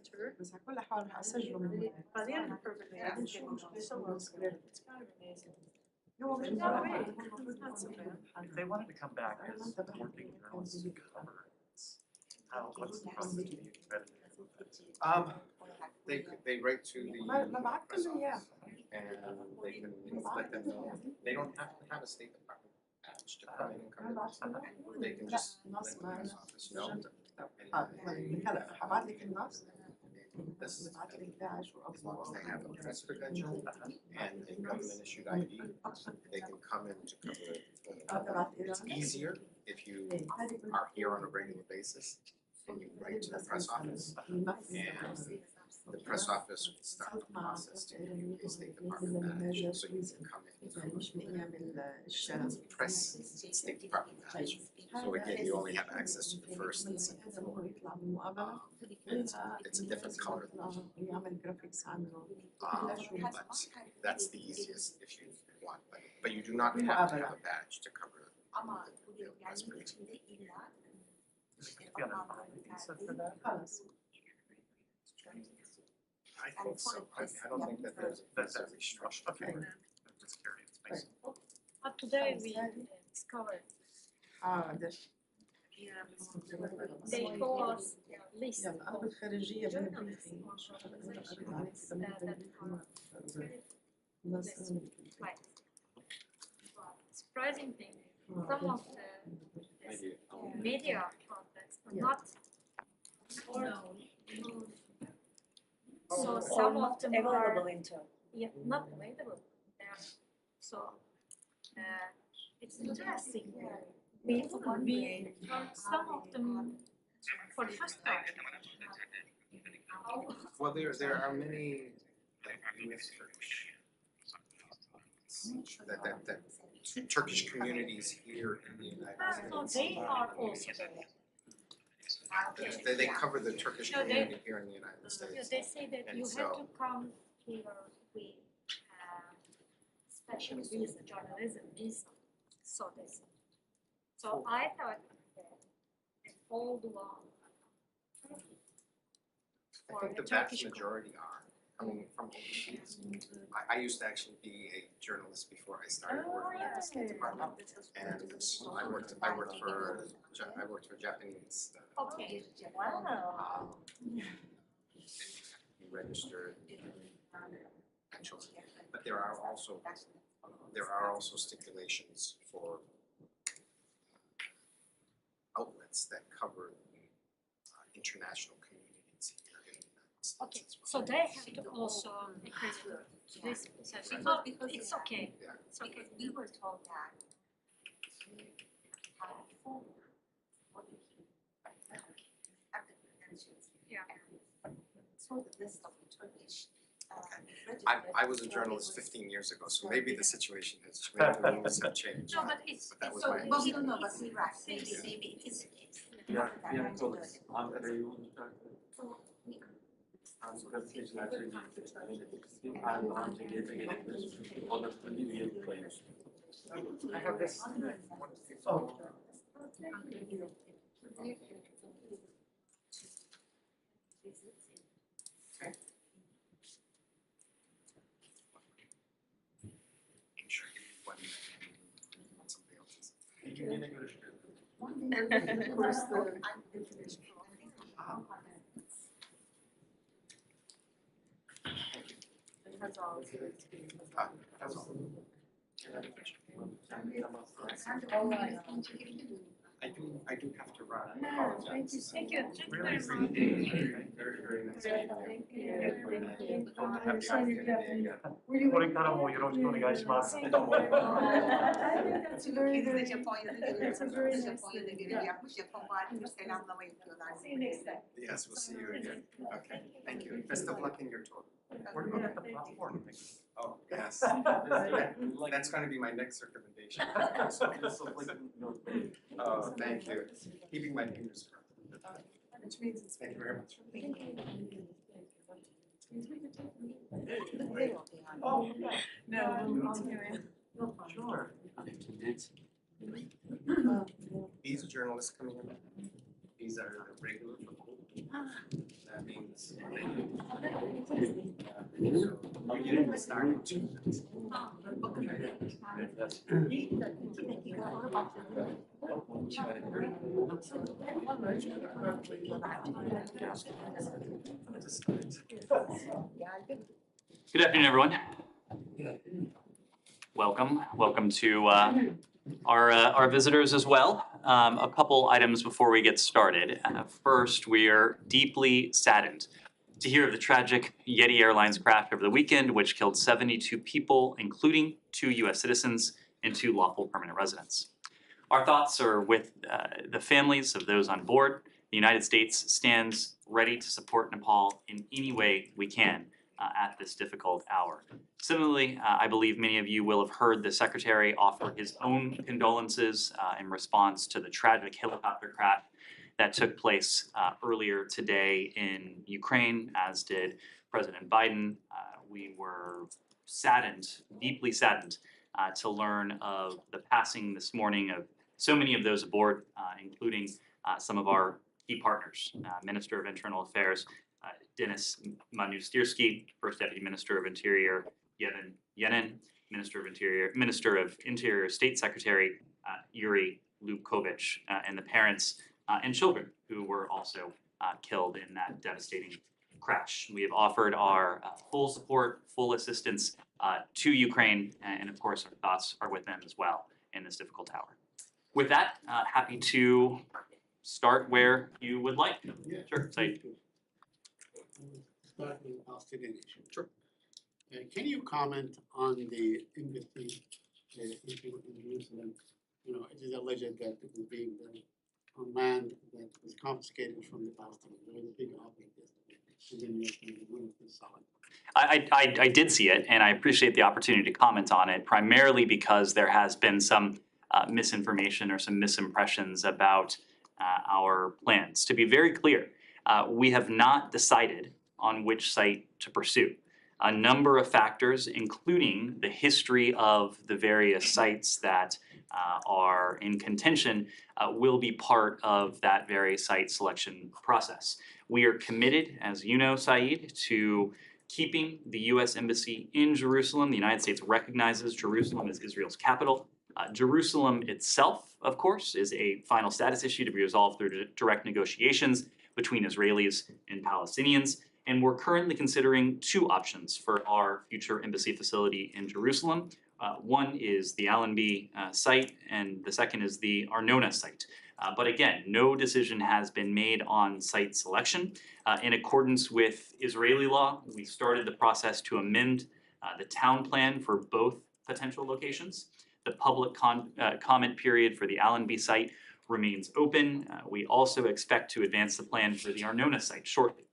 editor. بس على كل حال هسجله من بعدين permanent. شو المشكلة؟ It's kind of amazing. هو مش No, مهم. it's not so bad. If they wanted to come back as working journalists to cover it, what's the process to be accredited with that? They write to the ما بعت press له إياه. office and they can let them know. They don't have to have a State Department badge to come in and come in. They can just let the press office know. هلا هبعت لك النص This is بعت لك داعش as long as they have a press credential and a government issued ID, they can come in to cover it. It's easier if you are here on a regular basis and you write to the press office, and the press office will start the process to give you a State Department badge, so you can come in and cover it. Press State Department badge. So again, you only have access to the first and second floor. It's a different color. But that's the easiest if you want. But you do not have to have a badge to cover the press briefing. Be on a visa for that? I think so. I don't think that there's a restriction. Okay, I'm just curious, basically. But today we discovered they told us list يلا أنا of بالخارجية journalists بالبريفنج or organizations that like surprising thing, some of the media outlets are not so some of them available are into. not available there. So it's interesting. We some of them for the first time. Well, there are many that Turkish communities here in the United So States. they are also there. They cover the Turkish No, they- community here in the United Yeah, States. they say that And you so- have to come here with special visa, journalism visa. So they say. So I thought that all along I for think the the vast Turkish majority are coming from overseas. I used to actually be a journalist before I started working at the State Department, and I worked for Japanese. Okay. Wow. Registered actually, but there are also stipulations for outlets that cover international communities here in the United States. Okay. as well. So they have to also accredit this session. No, it's okay. Yeah. It's okay. We were told that. Yeah. So the list of the Turkish. I was a journalist 15 years ago, so maybe the situation has, maybe the rules have changed. No, but it's But that was so my But we don't know, but we right, maybe it is the case. Yapıyoruz. Ankara'yı unutacaktı. Ankara seçilerce gidecekti. Erdoğan cekete gelebilir. O da bir yıl koyuyor. I have this. Oh. I'm sure you want somebody else's. Yine görüşürüz. That's all. That's all. I do have to run. I apologize. Thank you. Thank you Really very much. Very, very nice meeting you. これからもよろしくお願いします。 That's very nice. Selamlama yapıyorlar. See you next time. Yes, we'll see you again. Okay, thank you. Best of luck in your tour. We're going to the platform. Oh, yes. That's going to be my next recommendation. Oh, thank you. Keeping my fingers crossed. Which means it's Thank you very much. Oh, no, Sure. These journalists coming in, these are the regular people. That means. You're getting to start in 2 minutes. Good afternoon, everyone. Welcome to our visitors as well. A couple items before we get started. First, we are deeply saddened to hear of the tragic Yeti Airlines crash over the weekend, which killed 72 people, including 2 U.S. citizens and 2 lawful permanent residents. Our thoughts are with the families of those on board. The United States stands ready to support Nepal in any way we can at this difficult hour. Similarly, I believe many of you will have heard the Secretary offer his own condolences in response to the tragic helicopter crash that took place earlier today in Ukraine, as did President Biden. We were saddened, deeply saddened, to learn of the passing this morning of so many of those aboard, including some of our key partners, Minister of Internal Affairs, Denis Manustirsky, First Deputy Minister of Interior, Yevhen Yenin, Minister of Interior State Secretary, Yuri Lubkovich, and the parents and children who were also killed in that devastating crash. We have offered our full support, full assistance to Ukraine, and of course our thoughts are with them as well in this difficult hour. With that, happy to start where you would like. Yeah. Sure, Said. Start with the Palestinian issue. Sure. Can you comment on the embassy issue in Jerusalem? You know, it is alleged that it is being done on land that was confiscated from the Palestinians. There was a big outbreak yesterday. And then you saw it. I did see it, and I appreciate the opportunity to comment on it, primarily because there has been some misinformation or some misimpressions about our plans. To be very clear, we have not decided on which site to pursue. A number of factors, including the history of the various sites that are in contention, will be part of that very site selection process. We are committed, as you know, Saeed, to keeping the U.S. Embassy in Jerusalem. The United States recognizes Jerusalem as Israel's capital. Jerusalem itself, of course, is a final status issue to be resolved through direct negotiations between Israelis and Palestinians. And we're currently considering 2 options for our future embassy facility in Jerusalem. One is the Allenby site, and the second is the Arnona site. But again, no decision has been made on site selection. In accordance with Israeli law, we started the process to amend the town plan for both potential locations. The public comment period for the Allenby site remains open. We also expect to advance the plan for the Arnona site shortly,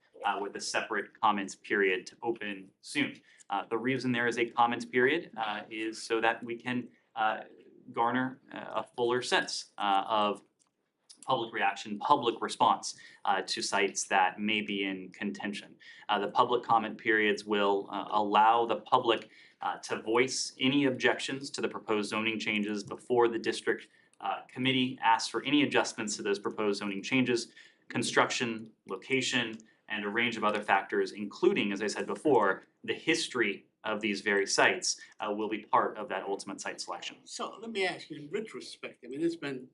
with a separate comments period to open soon. The reason there is a comments period is so that we can garner a fuller sense of public reaction, public response to sites that may be in contention. The public comment periods will allow the public to voice any objections to the proposed zoning changes before the district committee asks for any adjustments to those proposed zoning changes, construction, location, and a range of other factors, including, as I said before, the history of these very sites will be part of that ultimate site selection. So let me ask you, in retrospect, I mean, it's been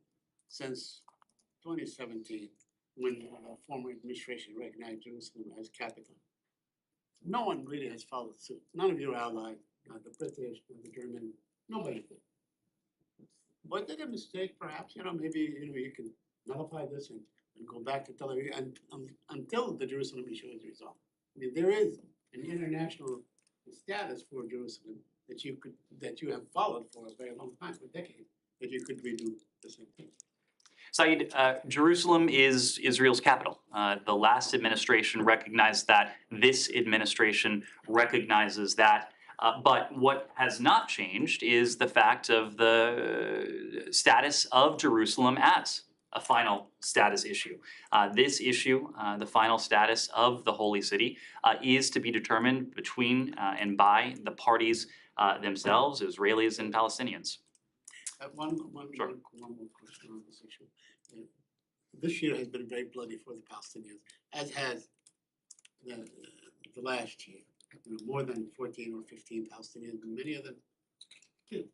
since 2017 when the former administration recognized Jerusalem as capital. No one really has followed suit. None of your allies, the British, the German, nobody did. Was it a mistake, perhaps? You know, maybe you can nullify this and go back to Tel Aviv and until the Jerusalem issue is resolved. I mean, there is an international status for Jerusalem that you have followed for a very long time, for decades, that you could redo the same thing. Saeed, Jerusalem is Israel's capital. The last administration recognized that. This administration recognizes that. But what has not changed is the fact of the status of Jerusalem as a final status issue. This issue, the final status of the holy city, is to be determined between and by the parties themselves, Israelis and Palestinians. One Sure. more question on this issue. This year has been very bloody for the Palestinians. as has the last year. You know, more than 14 or 15 Palestinians, and many of them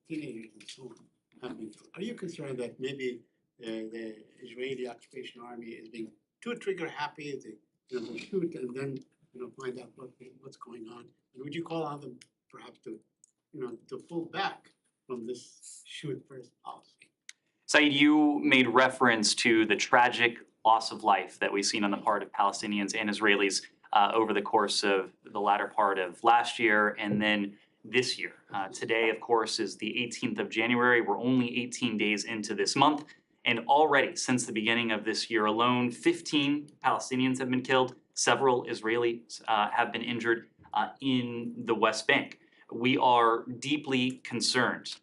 teenagers and so on, have been killed. Are you concerned that maybe the Israeli occupation army is being too trigger happy? They shoot and then find out what's going on. And would you call on them perhaps to to pull back from this shoot first policy? Saeed, you made reference to the tragic loss of life that we've seen on the part of Palestinians and Israelis over the course of the latter part of last year and then this year. Today, of course, is the 18th of January. We're only 18 days into this month. And already, since the beginning of this year alone, 15 Palestinians have been killed. Several Israelis have been injured in the West Bank. We are deeply concerned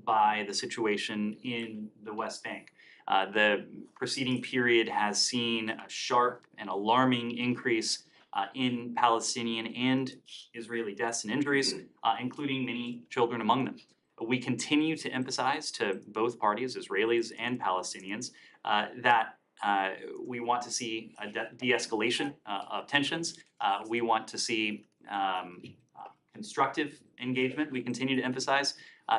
by the situation in the West Bank. The preceding period has seen a sharp and alarming increase in Palestinian and Israeli deaths and injuries, including many children among them. We continue to emphasize to both parties, Israelis and Palestinians, that we want to see a de-escalation of tensions. We want to see constructive engagement. We continue to emphasize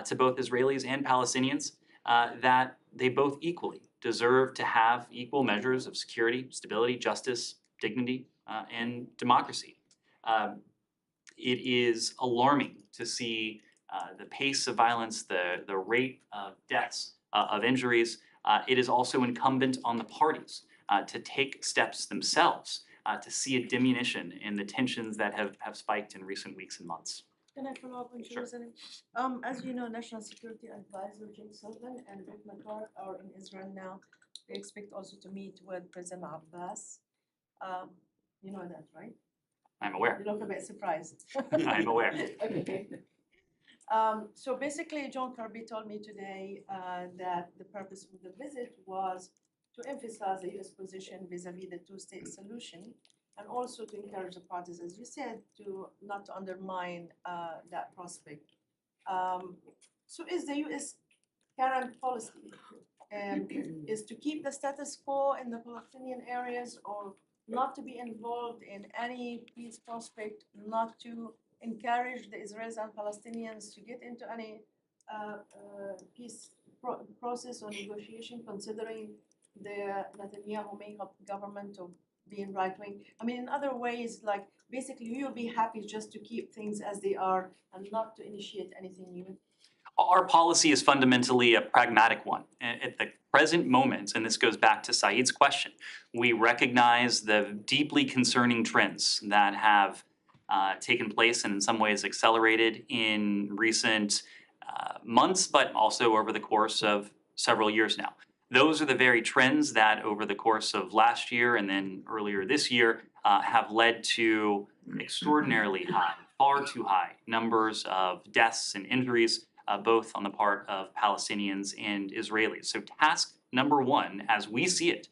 to both Israelis and Palestinians that they both equally deserve to have equal measures of security, stability, justice, dignity, and democracy. It is alarming to see the pace of violence, the rate of deaths, of injuries. It is also incumbent on the parties to take steps themselves to see a diminution in the tensions that have spiked in recent weeks and months. Can I follow up on Sure. Jerusalem? As you know, National Security Advisor Jim Sullivan and Rick McCart are in Israel now. They expect also to meet with President Abbas. You know that, right? I'm aware. You look a bit surprised. I'm aware. Okay. So basically, John Kirby told me today that the purpose of the visit was to emphasize the U.S. position vis-a-vis the two-state solution, and also to encourage the parties, as you said, to not undermine that prospect. So is the U.S. current policy is to keep the status quo in the Palestinian areas, or not to be involved in any peace prospect, not to encourage the Israelis and Palestinians to get into any peace process or negotiation, considering the Netanyahu makeup government of being right-wing? I mean, in other ways, like basically you'll be happy just to keep things as they are and not to initiate anything new. Our policy is fundamentally a pragmatic one. At the present moment, and this goes back to Saeed's question, we recognize the deeply concerning trends that have taken place and in some ways accelerated in recent months, but also over the course of several years now. Those are the very trends that over the course of last year and then earlier this year have led to extraordinarily high, far too high numbers of deaths and injuries, both on the part of Palestinians and Israelis. So task number one, as we see it,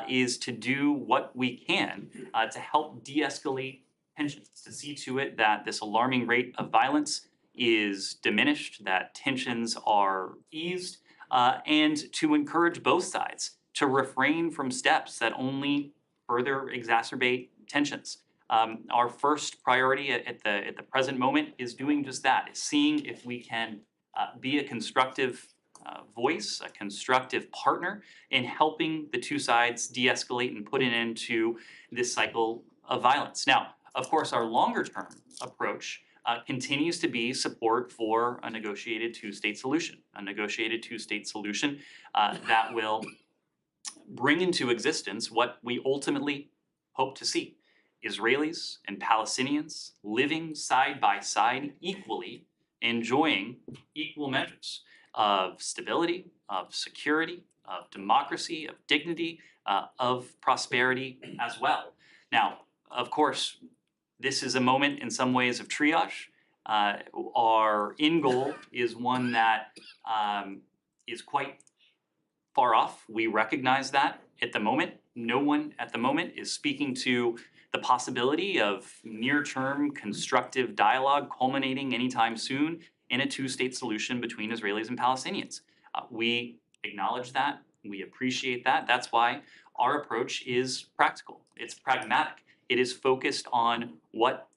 is to do what we can to help de-escalate tensions, to see to it that this alarming rate of violence is diminished, that tensions are eased, and to encourage both sides to refrain from steps that only further exacerbate tensions. Our first priority at the present moment is doing just that, is seeing if we can be a constructive voice, a constructive partner in helping the two sides de-escalate and put an end to this cycle of violence. Now, of course, our longer term approach continues to be support for a negotiated two-state solution, that will bring into existence what we ultimately hope to see: Israelis and Palestinians living side by side equally, enjoying equal measures of stability, of security, of democracy, of dignity, of prosperity as well. Now, of course, this is a moment in some ways of triage. Our end goal is one that is quite far off. We recognize that at the moment. No one at the moment is speaking to the possibility of near-term constructive dialogue culminating anytime soon in a two-state solution between Israelis and Palestinians. We acknowledge that. We appreciate that. That's why our approach is practical. It's pragmatic. It is focused on what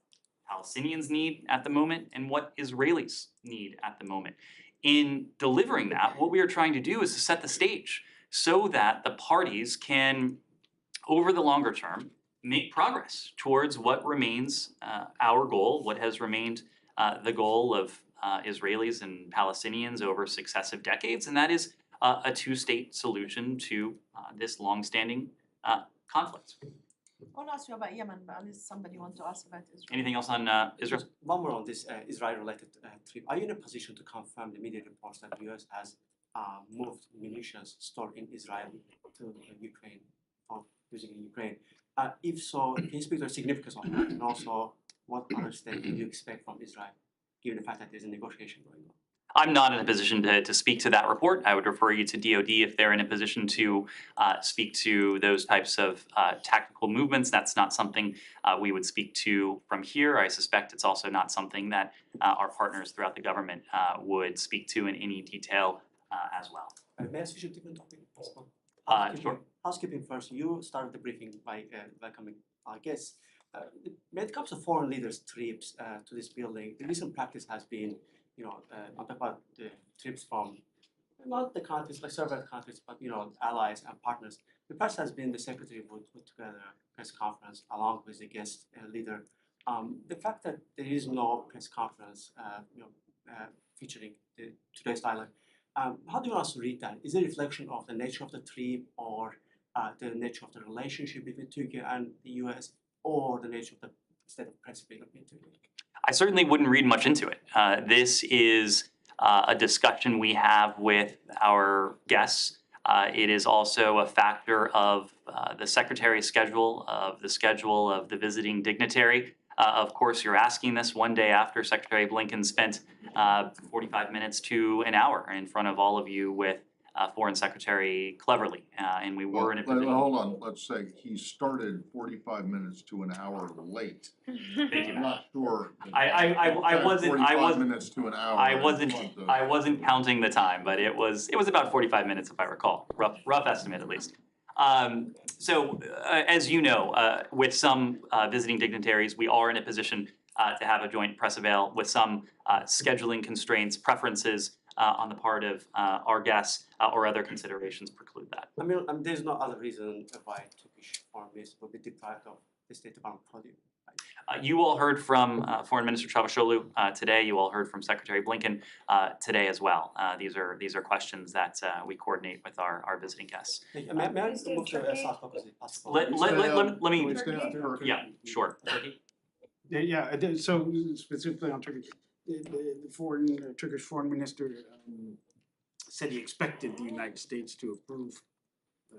Palestinians need at the moment and what Israelis need at the moment. In delivering that, what we are trying to do is to set the stage so that the parties can, over the longer term, make progress towards what remains our goal, what has remained the goal of Israelis and Palestinians over successive decades, and that is a two-state solution to this long-standing conflict. I want to ask you about Yemen, but unless somebody want to ask about Israel. Anything else on Israel? One more on this Israel-related trip. Are you in a position to confirm the media reports that the U.S. has moved munitions stored in Israel to Ukraine, or using in Ukraine? If so, can you speak to the significance of that, and also what other steps do you expect from Israel, given the fact that there's a negotiation going on? I'm not in a position to speak to that report. I would refer you to DoD if they're in a position to speak to those types of tactical movements. That's not something we would speak to from here. I suspect it's also not something that our partners throughout the government would speak to in any detail as well. May I switch to a different topic? Possible? Sure. Housekeeping first. You started the briefing by welcoming our guests. When it comes to foreign leaders' trips to this building, the recent practice has been, on top of the trips from not the countries, like several countries, but allies and partners. The press has been the secretary would put together a press conference along with the guest leader. The fact that there is no press conference, featuring today's dialogue, how do you also read that? Is it a reflection of the nature of the trip, or the nature of the relationship between Turkey and the U.S., or the nature of the state of press between Turkey? I certainly wouldn't read much into it. This is a discussion we have with our guests. It is also a factor of the secretary's schedule, of the schedule of the visiting dignitary. Of course, you're asking this one day after Secretary Blinken spent 45 minutes to an hour in front of all of you with Foreign Secretary Cleverly, and we were in a position. Hold on, let's say he started 45 minutes to an hour late. Thank you. I'm not sure. I wasn't. 45 minutes to an hour. I is wasn't counting the time, but it was about 45 minutes if I recall. Rough estimate at least. So as you know, with some visiting dignitaries, we are in a position to have a joint press avail with some scheduling constraints, preferences on the part of our guests or other considerations preclude that. I mean, there's no other reason why Turkish foreign minister would be deprived of the State Department podium. You all heard from Foreign Minister Çavuşoğlu today. You all heard from Secretary Blinken today as well. These are questions that we coordinate with our visiting guests. May I move to South Caucasus if possible? Let me. Let's stay on Turkey. Yeah, sure. Turkey. Yeah, so specifically on Turkey, the Turkish foreign minister said he expected the United States to approve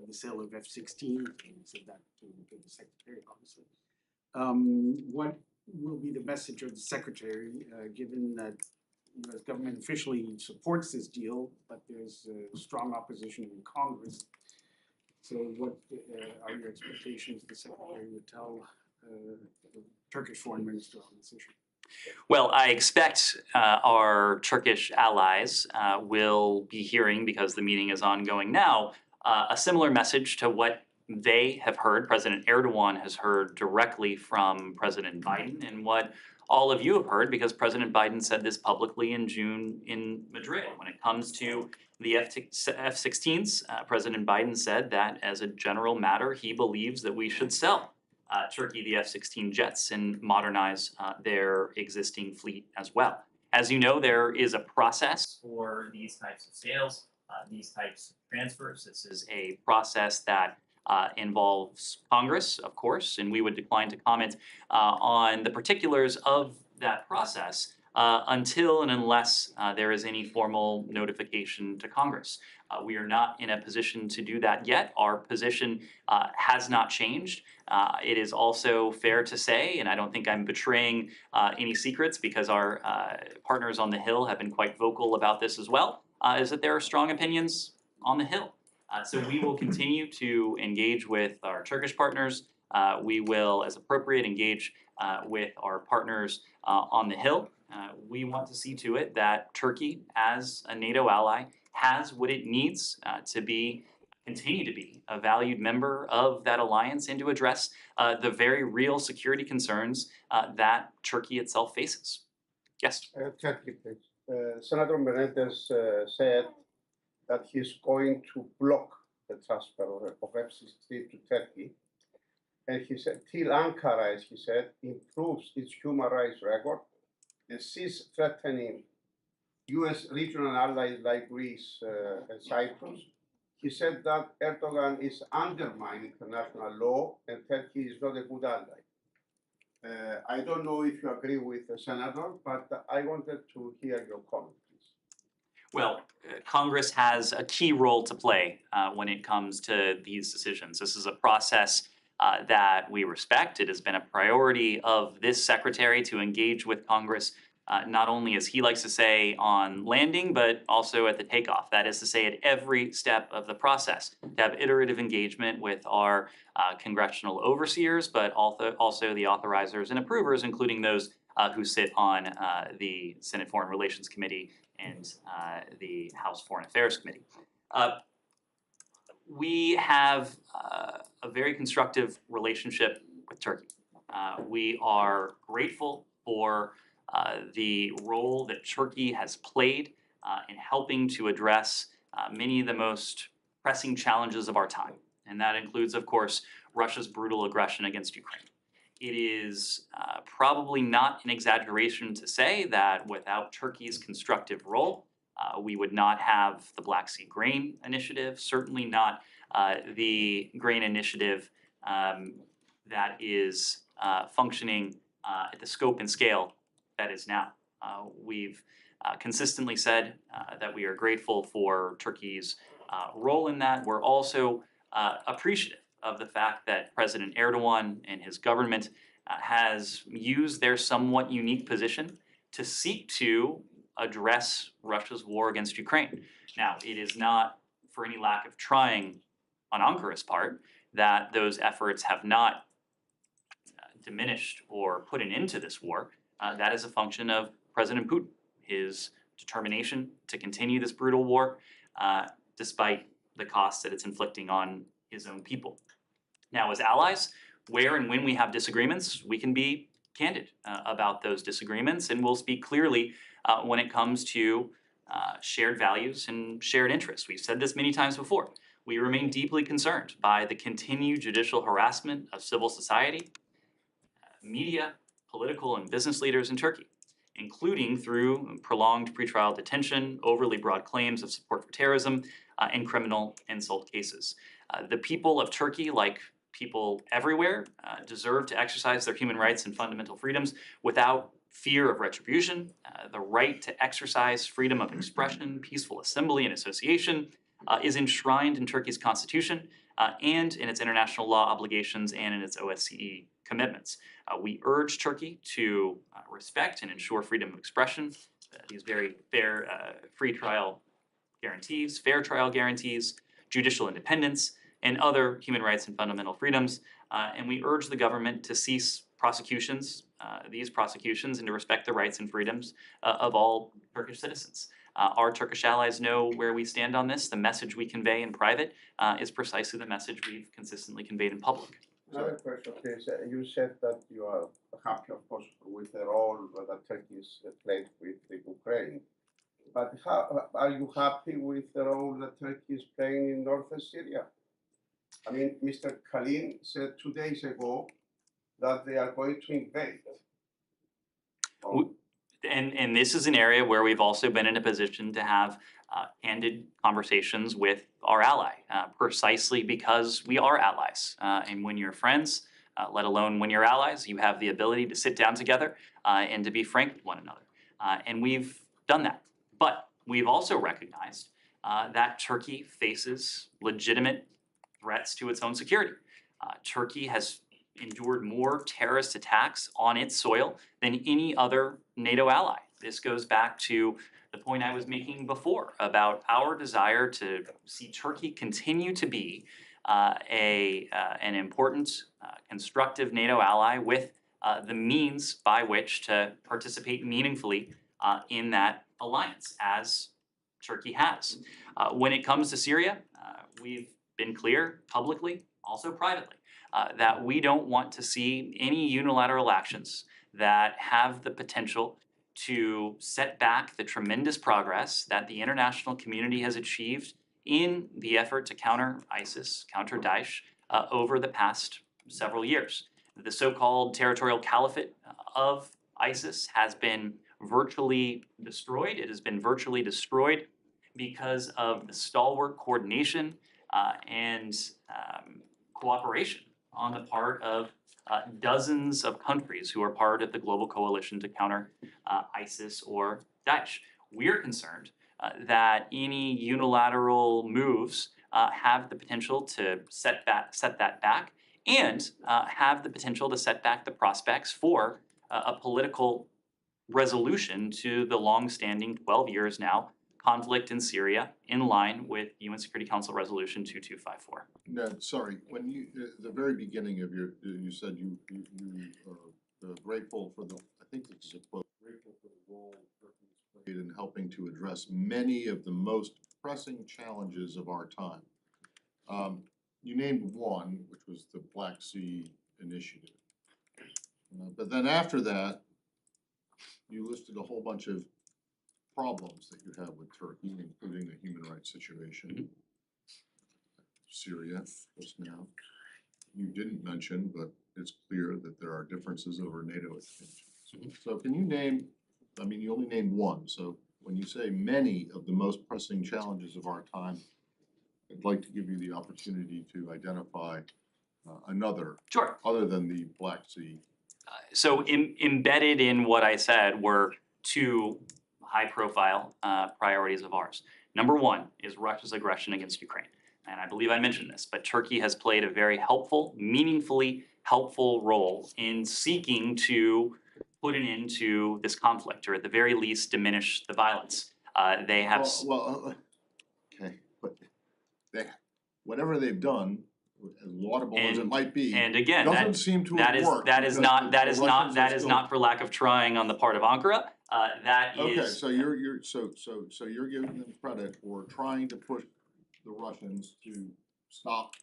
the sale of F-16. He said that to the secretary, obviously. What will be the message of the secretary, given that the U.S. government officially supports this deal, but there's strong opposition in Congress? So what are your expectations the secretary would tell the Turkish foreign minister on this issue? Well, I expect our Turkish allies will be hearing, because the meeting is ongoing now, a similar message to what they have heard. President Erdogan has heard directly from President Biden, and what all of you have heard, because President Biden said this publicly in June in Madrid. When it comes to the F-16s, President Biden said that as a general matter, he believes that we should sell Turkey the F-16 jets and modernize their existing fleet as well. As you know, there is a process for these types of sales, these types of transfers. This is a process that involves Congress, of course, and we would decline to comment on the particulars of that process until and unless there is any formal notification to Congress. We are not in a position to do that yet. Our position has not changed. It is also fair to say, and I don't think I'm betraying any secrets because our partners on the Hill have been quite vocal about this as well, is that there are strong opinions on the Hill. So we will continue to engage with our Turkish partners. We will, as appropriate, engage with our partners on the Hill. We want to see to it that Turkey, as a NATO ally, has what it needs to be continue to be a valued member of that alliance and to address the very real security concerns that Turkey itself faces. Yes. Turkey, please. Senator Menendez said that he's going to block the transfer of F-16 to Turkey. And he said, till Ankara, as he said, improves its human rights record and cease threatening US regional allies like Greece and Cyprus. He said that Erdogan is undermining international law and Turkey is not a good ally. I don't know if you agree with the senator, but I wanted to hear your comment, please. Well, Congress has a key role to play when it comes to these decisions. This is a process that we respect. It has been a priority of this secretary to engage with Congress, not only, as he likes to say, on landing, but also at the takeoff. That is to say, at every step of the process, to have iterative engagement with our congressional overseers, but also the authorizers and approvers, including those who sit on the Senate Foreign Relations Committee and the House Foreign Affairs Committee. We have a very constructive relationship with Turkey. We are grateful for the role that Turkey has played in helping to address many of the most pressing challenges of our time. And that includes, of course, Russia's brutal aggression against Ukraine. It is probably not an exaggeration to say that without Turkey's constructive role, we would not have the Black Sea Grain Initiative, certainly not the grain initiative that is functioning at the scope and scale that is now. We've consistently said that we are grateful for Turkey's role in that. We're also appreciative of the fact that President Erdogan and his government has used their somewhat unique position to seek to address Russia's war against Ukraine. Now, it is not for any lack of trying on Ankara's part that those efforts have not diminished or put an end to this war. That is a function of President Putin, his determination to continue this brutal war despite the costs that it's inflicting on his own people. Now, as allies, where and when we have disagreements, we can be candid about those disagreements, and we'll speak clearly when it comes to shared values and shared interests. We've said this many times before. We remain deeply concerned by the continued judicial harassment of civil society, media, political and business leaders in Turkey, including through prolonged pretrial detention, overly broad claims of support for terrorism, and criminal insult cases. The people of Turkey, like people everywhere, deserve to exercise their human rights and fundamental freedoms without fear of retribution. The right to exercise freedom of expression, peaceful assembly and association is enshrined in Turkey's constitution and in its international law obligations and in its OSCE commitments. We urge Turkey to respect and ensure freedom of expression, these very fair free trial guarantees, fair trial guarantees, judicial independence, and other human rights and fundamental freedoms. And we urge the government to cease prosecutions, these prosecutions, and to respect the rights and freedoms of all Turkish citizens. Our Turkish allies know where we stand on this. The message we convey in private is precisely the message we've consistently conveyed in public. Another question, please. You said that you are happy, of course, with the role that Turkey is played with the Ukraine. But are you happy with the role that Turkey is playing in northern Syria? I mean, Mr. Kalin said 2 days ago that they are going to invade. And this is an area where we've also been in a position to have candid conversations with our ally, precisely because we are allies. And when you're friends, let alone when you're allies, you have the ability to sit down together and to be frank with one another. And we've done that. But we've also recognized that Turkey faces legitimate threats to its own security. Turkey has endured more terrorist attacks on its soil than any other NATO ally. This goes back to the point I was making before about our desire to see Turkey continue to be an important, constructive NATO ally with the means by which to participate meaningfully in that alliance, as Turkey has. When it comes to Syria, we've been clear publicly, also privately, that we don't want to see any unilateral actions that have the potential to set back the tremendous progress that the international community has achieved in the effort to counter ISIS, counter Daesh, over the past several years. The so-called territorial caliphate of ISIS has been virtually destroyed. It has been virtually destroyed because of the stalwart coordination and cooperation on the part of dozens of countries who are part of the global coalition to counter ISIS or Daesh. We're concerned that any unilateral moves have the potential to set that back and have the potential to set back the prospects for a political resolution to the long-standing 12 years now conflict in Syria in line with UN Security Council Resolution 2254. Ned, sorry, when you, the very beginning of you said you are grateful for the, I think this is a quote, grateful for the role Turkey has played in helping to address many of the most pressing challenges of our time. You named one, which was the Black Sea Initiative. But then after that, you listed a whole bunch of problems that you have with Turkey, including the human rights situation, Syria just now. You didn't mention, but it's clear that there are differences over NATO expansion. So can you name, I mean, you only named one, so when you say many of the most pressing challenges of our time, I'd like to give you the opportunity to identify another, Sure. other than the Black Sea. So embedded in what I said were two high-profile priorities of ours. Number one is Russia's aggression against Ukraine. And I believe I mentioned this, but Turkey has played a very helpful, meaningfully helpful role in seeking to put an end to this conflict, or at the very least diminish the violence. They have Okay, but whatever they've done, as laudable as it might be, and again, doesn't seem to have worked. that is because the not for lack of trying on the part of Ankara. That is Okay, so you're giving them credit for trying to push the Russians to stop,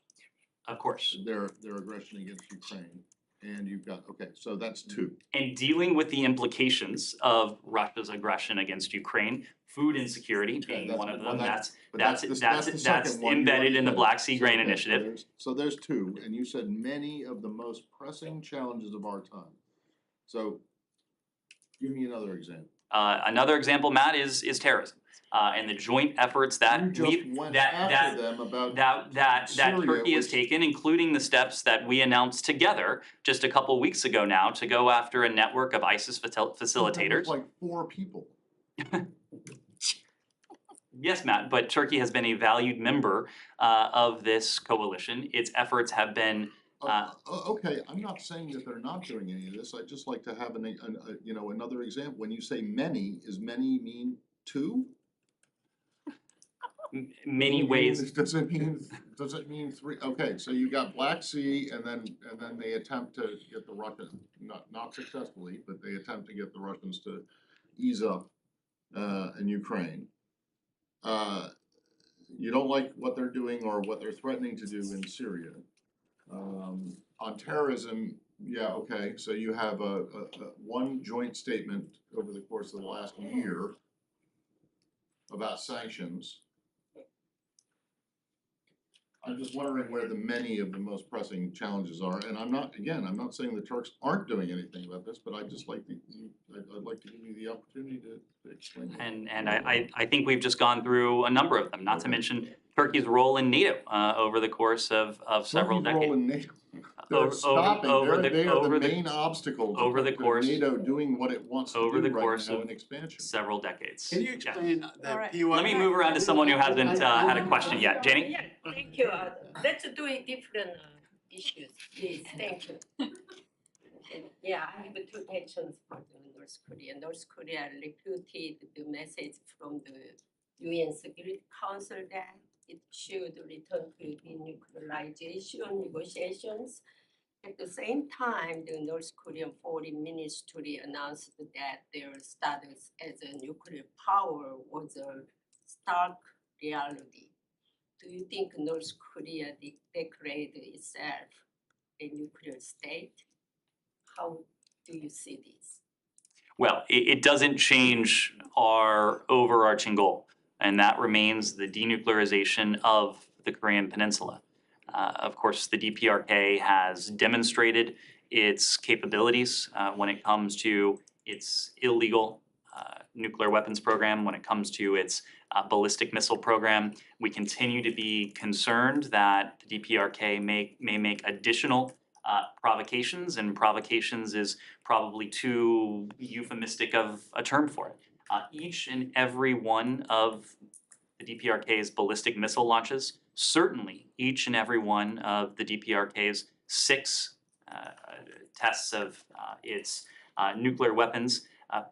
of course, their aggression against Ukraine, and you've got, okay, so that's two. and dealing with the implications of Russia's aggression against Ukraine, food insecurity being one of them. That's embedded in the Black Sea Grain Initiative. So there's two, and you said many of the most pressing challenges of our time. So give me another example. Another example, Matt, is terrorism. And the joint efforts that Turkey has taken, including the steps that we announced together just a couple weeks ago now to go after a network of ISIS facilitators. Like 4 people. Yes, Matt, but Turkey has been a valued member of this coalition. Its efforts have been Okay, I'm not saying that they're not doing any of this. I'd just like to have another example. When you say many, is many mean 2? Many ways. Does it mean 3? Okay, so you got Black Sea, and then they attempt to get the Russians, not successfully, but they attempt to get the Russians to ease up in Ukraine. You don't like what they're doing or what they're threatening to do in Syria. On terrorism, yeah, okay, so you have one joint statement over the course of the last year about sanctions. I'm just wondering where the many of the most pressing challenges are, and I'm not saying the Turks aren't doing anything about this, but I'd like to give you the opportunity to explain that. And I think we've just gone through a number of them, not to mention Turkey's role in NATO over the course of several Turkey's role in decades. NATO. They're stopping, they are the main obstacle to NATO doing what it wants to do right now in expansion. Several decades. Can you explain that? Alright. Let me move around to someone who hasn't had a question yet. Jenny? Yeah, thank you. Let's do a different issues, please. Thank you. Yeah, I have 2 questions for North Korea. North Korea refuted the message from the UN Security Council that it should return to denuclearization negotiations. At the same time, the North Korean Foreign Ministry announced that their status as a nuclear power was a stark reality. do you think North Korea declared itself a nuclear state? How do you see this? Well, it doesn't change our overarching goal, and that remains the denuclearization of the Korean Peninsula. Of course, the DPRK has demonstrated its capabilities when it comes to its illegal nuclear weapons program, when it comes to its ballistic missile program. We continue to be concerned that the DPRK may make additional provocations, and provocations is probably too euphemistic of a term for it. Each and every one of the DPRK's ballistic missile launches, certainly each and every one of the DPRK's 6 tests of its nuclear weapons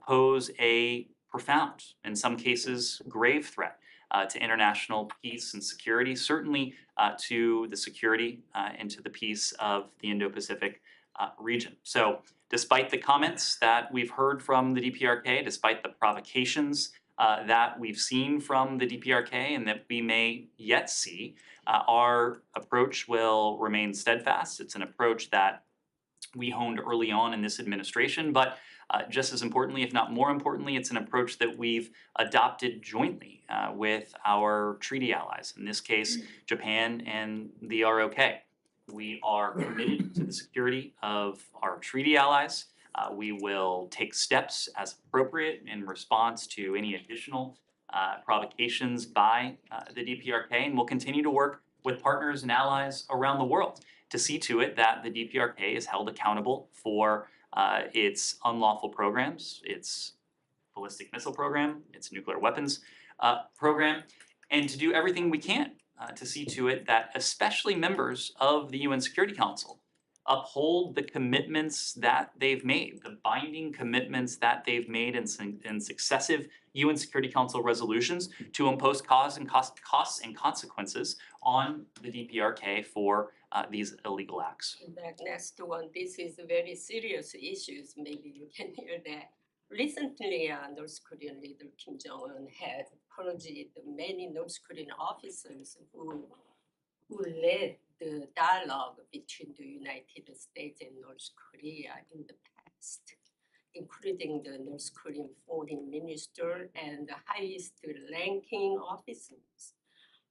pose a profound, in some cases grave threat to international peace and security, certainly to the security and to the peace of the Indo-Pacific region. So despite the comments that we've heard from the DPRK, despite the provocations that we've seen from the DPRK and that we may yet see, our approach will remain steadfast. It's an approach that we honed early on in this administration, but just as importantly, if not more importantly, it's an approach that we've adopted jointly with our treaty allies, in this case, Japan and the ROK. We are committed to the security of our treaty allies. We will take steps as appropriate in response to any additional provocations by the DPRK, and we'll continue to work with partners and allies around the world to see to it that the DPRK is held accountable for its unlawful programs, its ballistic missile program, its nuclear weapons program, and to do everything we can to see to it that especially members of the UN Security Council uphold the commitments that they've made, the binding commitments that they've made in successive UN Security Council resolutions to impose costs and consequences on the DPRK for these illegal acts. The next one, this is a very serious issues, maybe you can hear that. Recently, North Korean leader Kim Jong-un had purged many North Korean officers who led the dialogue between the United States and North Korea in the past, including the North Korean foreign minister and the highest ranking officers.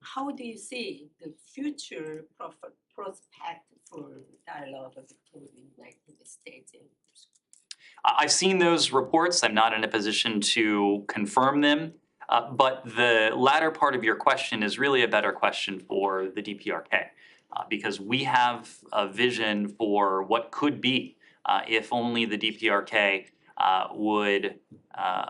How do you see the future prospect for dialogue between the United States and North Korea? I've seen those reports. I'm not in a position to confirm them. But the latter part of your question is really a better question for the DPRK, because we have a vision for what could be if only the DPRK would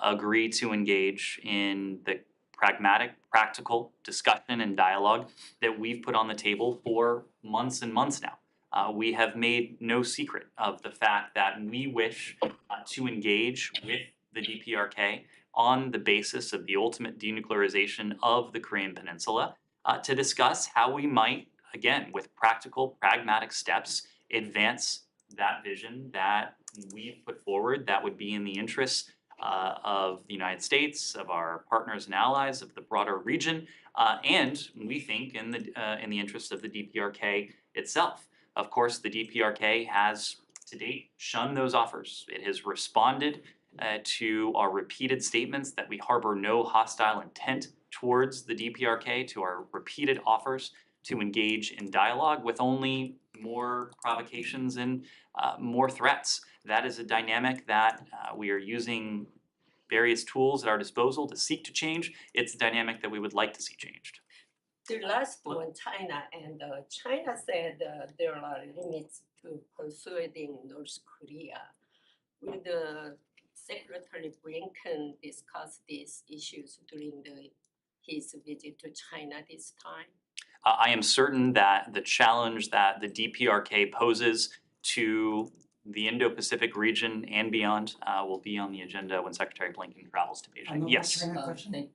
agree to engage in the pragmatic, practical discussion and dialogue that we've put on the table for months and months now. We have made no secret of the fact that we wish to engage with the DPRK on the basis of the ultimate denuclearization of the Korean Peninsula to discuss how we might, again, with practical, pragmatic steps, advance that vision that we've put forward that would be in the interests of the United States, of our partners and allies, of the broader region, and we think in the interest of the DPRK itself. Of course, the DPRK has to date shunned those offers. It has responded to our repeated statements that we harbor no hostile intent towards the DPRK, to our repeated offers to engage in dialogue with only more provocations and more threats. That is a dynamic that we are using various tools at our disposal to seek to change. It's a dynamic that we would like to see changed. The last one, China, and China said there are limits to persuading North Korea. Will the Secretary Blinken discuss these issues during his visit to China this time? I am certain that the challenge that the DPRK poses to the Indo-Pacific region and beyond will be on the agenda when Secretary Blinken travels to Beijing. Yes. Okay,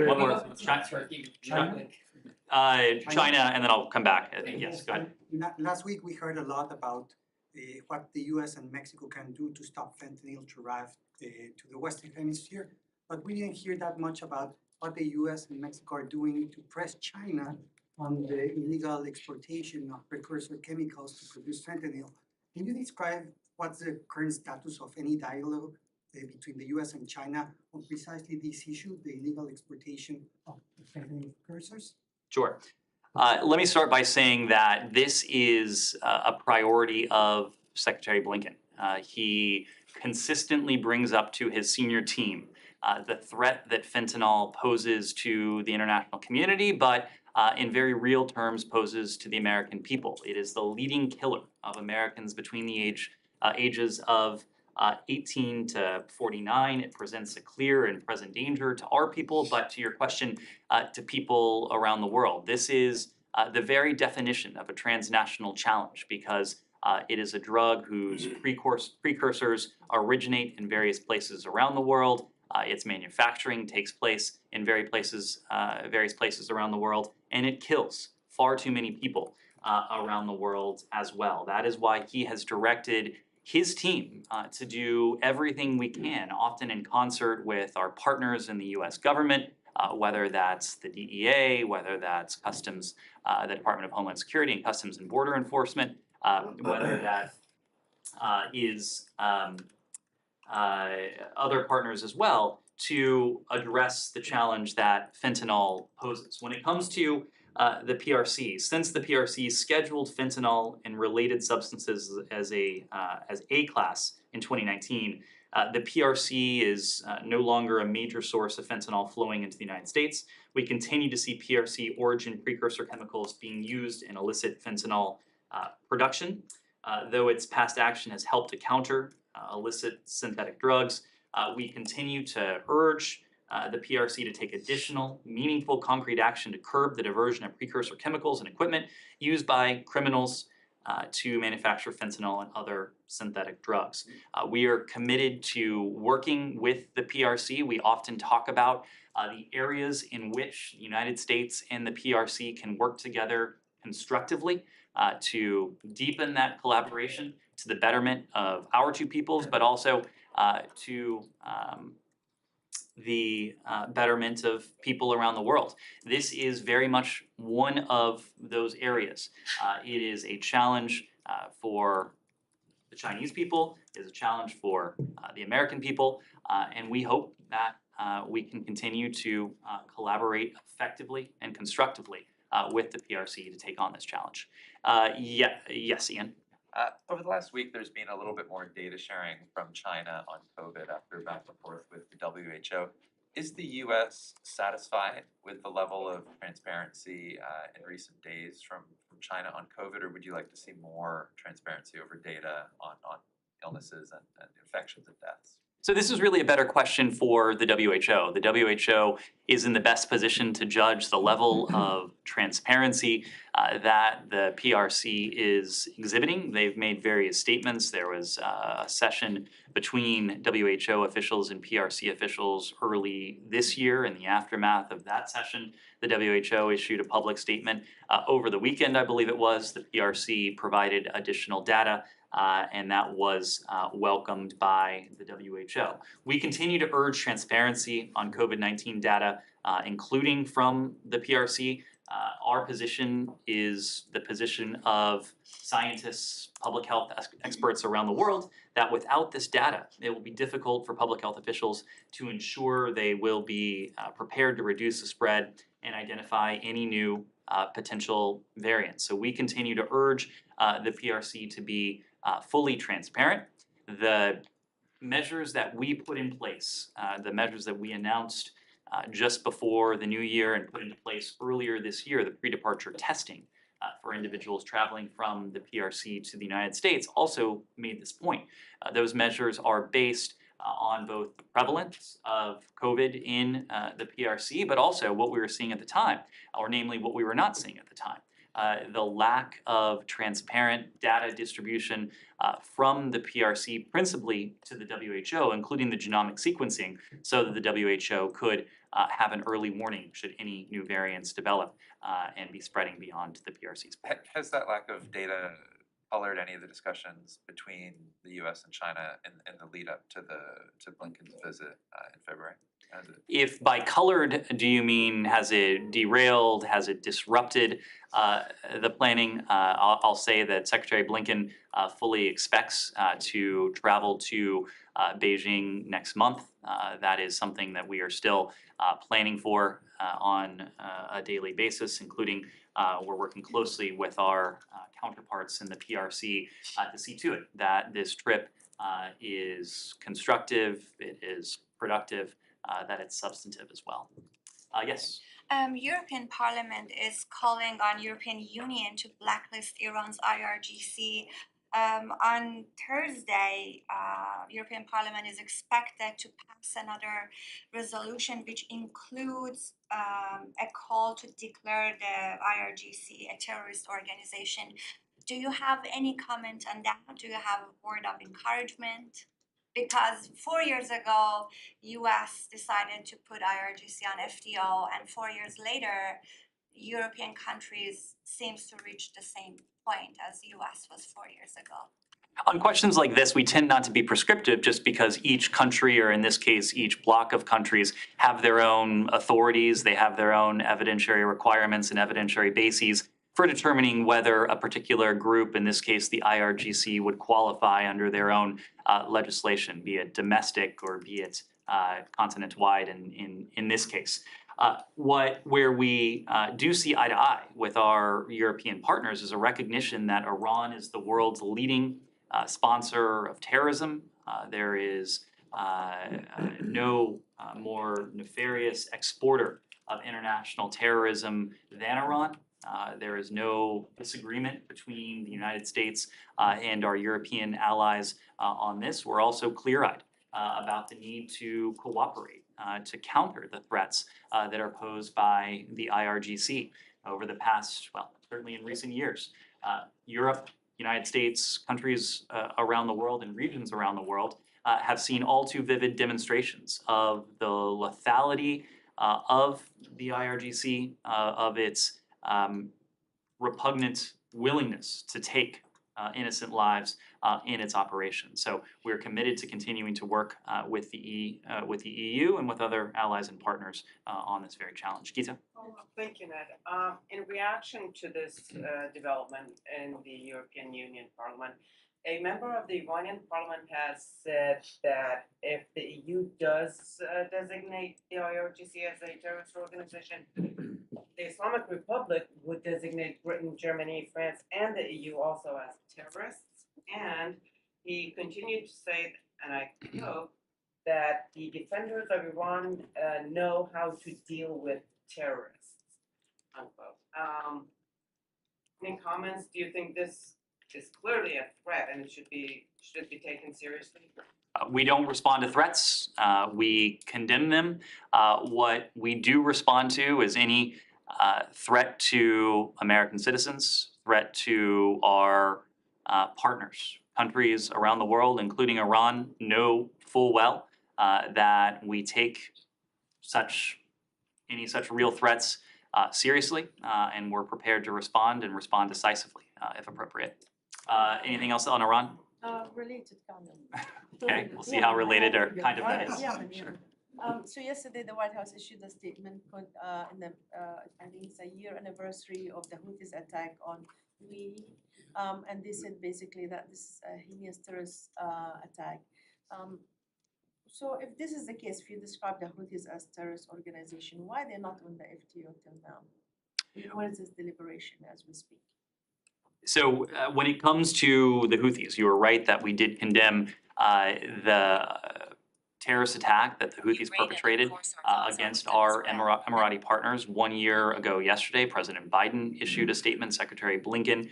one more. China, and then I'll come back. Yes, go ahead. Last week we heard a lot about what the US and Mexico can do to stop fentanyl to arrive to the Western Hemisphere, but we didn't hear that much about what the US and Mexico are doing to press China on the illegal exportation of precursor chemicals to produce fentanyl. Can you describe what's the current status of any dialogue between the US and China on precisely this issue, the illegal exportation of fentanyl precursors? Sure. Let me start by saying that this is a priority of Secretary Blinken. He consistently brings up to his senior team the threat that fentanyl poses to the international community, but in very real terms poses to the American people. It is the leading killer of Americans between the ages of 18 to 49. It presents a clear and present danger to our people, but to your question, to people around the world. This is the very definition of a transnational challenge because it is a drug whose precursors originate in various places around the world. Its manufacturing takes place in various places around the world, and it kills far too many people around the world as well. That is why he has directed his team to do everything we can, often in concert with our partners in the US government, whether that's the DEA, whether that's Customs, the Department of Homeland Security and Customs and Border Enforcement, whether that is other partners as well, to address the challenge that fentanyl poses. When it comes to the PRC, since the PRC scheduled fentanyl and related substances as A class in 2019, the PRC is no longer a major source of fentanyl flowing into the United States. We continue to see PRC origin precursor chemicals being used in illicit fentanyl production, though its past action has helped to counter illicit synthetic drugs. We continue to urge the PRC to take additional, meaningful, concrete action to curb the diversion of precursor chemicals and equipment used by criminals to manufacture fentanyl and other synthetic drugs. We are committed to working with the PRC. We often talk about the areas in which the United States and the PRC can work together constructively to deepen that collaboration to the betterment of our two peoples, but also to the betterment of people around the world. This is very much one of those areas. It is a challenge for the Chinese people, it is a challenge for the American people, and we hope that we can continue to collaborate effectively and constructively with the PRC to take on this challenge. Yes, Ian? Over the last week, there's been a little bit more data sharing from China on COVID after back and forth with the WHO. Is the US satisfied with the level of transparency in recent days from China on COVID, or would you like to see more transparency over data on illnesses and infections and deaths? So this is really a better question for the WHO. The WHO is in the best position to judge the level of transparency that the PRC is exhibiting. They've made various statements. There was a session between WHO officials and PRC officials early this year. In the aftermath of that session, the WHO issued a public statement. Over the weekend, I believe it was, the PRC provided additional data and that was welcomed by the WHO. We continue to urge transparency on COVID-19 data, including from the PRC. Our position is the position of scientists, public health experts around the world, that without this data, it will be difficult for public health officials to ensure they will be prepared to reduce the spread and identify any new potential variants. So we continue to urge the PRC to be fully transparent. The measures that we put in place, the measures that we announced just before the new year and put into place earlier this year, the pre-departure testing for individuals traveling from the PRC to the United States, also made this point. Those measures are based on both the prevalence of COVID in the PRC, but also what we were seeing at the time, or namely what we were not seeing at the time. The lack of transparent data distribution from the PRC, principally to the WHO, including the genomic sequencing, so that the WHO could have an early warning should any new variants develop and be spreading beyond the PRC's. Has that lack of data colored any of the discussions between the US and China in the lead up to Blinken's visit in February? Has it? If by colored, do you mean has it derailed, has it disrupted the planning? I'll say that Secretary Blinken fully expects to travel to Beijing next month. That is something that we are still planning for on a daily basis, including we're working closely with our counterparts in the PRC to see to it that this trip is constructive, it is productive, that it's substantive as well. Yes. European Parliament is calling on European Union to blacklist Iran's IRGC. On Thursday, European Parliament is expected to pass another resolution which includes a call to declare the IRGC a terrorist organization. Do you have any comment on that? Do you have a word of encouragement? Because 4 years ago, US decided to put IRGC on FTO, and 4 years later, European countries seems to reach the same point as US was 4 years ago. On questions like this, we tend not to be prescriptive just because each country, or in this case, each block of countries, have their own authorities, they have their own evidentiary requirements and evidentiary bases for determining whether a particular group, in this case the IRGC, would qualify under their own legislation, be it domestic or be it continent-wide in this case. Where we do see eye to eye with our European partners is a recognition that Iran is the world's leading sponsor of terrorism. There is no more nefarious exporter of international terrorism than Iran. There is no disagreement between the United States and our European allies on this. We're also clear-eyed about the need to cooperate to counter the threats that are posed by the IRGC over the past, well, certainly in recent years. Europe, United States, countries around the world and regions around the world have seen all too vivid demonstrations of the lethality of the IRGC, of its repugnant willingness to take innocent lives in its operations. So we're committed to continuing to work with the EU and with other allies and partners on this very challenge. Gita? Thank you, Ned. In reaction to this development in the European Union Parliament, a member of the Iranian Parliament has said that if the EU does designate the IRGC as a terrorist organization, the Islamic Republic would designate Britain, Germany, France, and the EU also as terrorists. And he continued to say, and I quote, that the defenders of Iran know how to deal with terrorists, unquote. Any comments? Do you think this is clearly a threat and it should be taken seriously? We don't respond to threats. We condemn them. What we do respond to is any threat to American citizens, threat to our partners. Countries around the world, including Iran, know full well that we take any such real threats seriously, and we're prepared to respond and respond decisively if appropriate. Anything else on Iran? Related comment. Okay, we'll see how related or kind of that is. So yesterday, the White House issued a statement in the, I think it's a year anniversary of the Houthis attack on UAE. And they said basically that this is a heinous terrorist attack. So if this is the case, if you describe the Houthis as terrorist organization, why they're not on the FTO till now? What is this deliberation as we speak? So when it comes to the Houthis, you were right that we did condemn the terrorist attack that the Houthis perpetrated against our Emirati partners 1 year ago yesterday. President Biden issued a statement. Secretary Blinken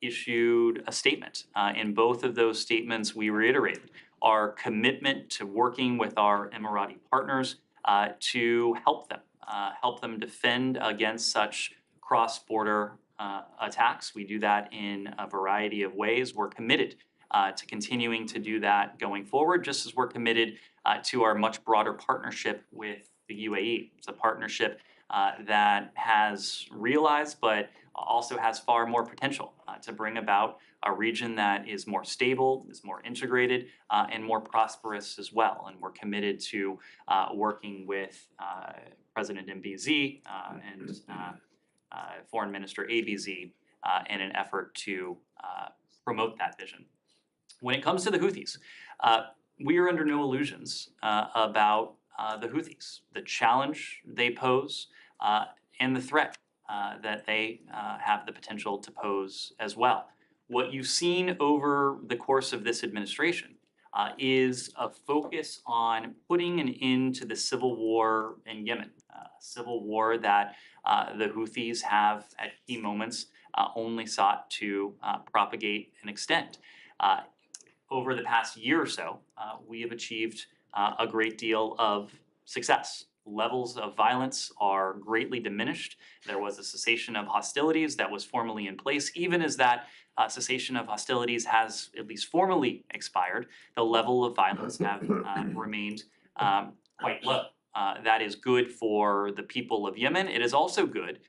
issued a statement. In both of those statements, we reiterated our commitment to working with our Emirati partners to help them defend against such cross-border attacks. We do that in a variety of ways. We're committed to continuing to do that going forward, just as we're committed to our much broader partnership with the UAE. It's a partnership that has realized, but also has far more potential to bring about a region that is more stable, is more integrated, and more prosperous as well. And we're committed to working with President MBZ and Foreign Minister ABZ in an effort to promote that vision. When it comes to the Houthis, we are under no illusions about the Houthis, the challenge they pose, and the threat that they have the potential to pose as well. What you've seen over the course of this administration is a focus on putting an end to the civil war in Yemen, a civil war that the Houthis have at key moments only sought to propagate and extend. Over the past year or so, we have achieved a great deal of success. Levels of violence are greatly diminished. There was a cessation of hostilities that was formally in place. Even as that cessation of hostilities has at least formally expired, the level of violence have remained quite low. That is good for the people of Yemen. It is also good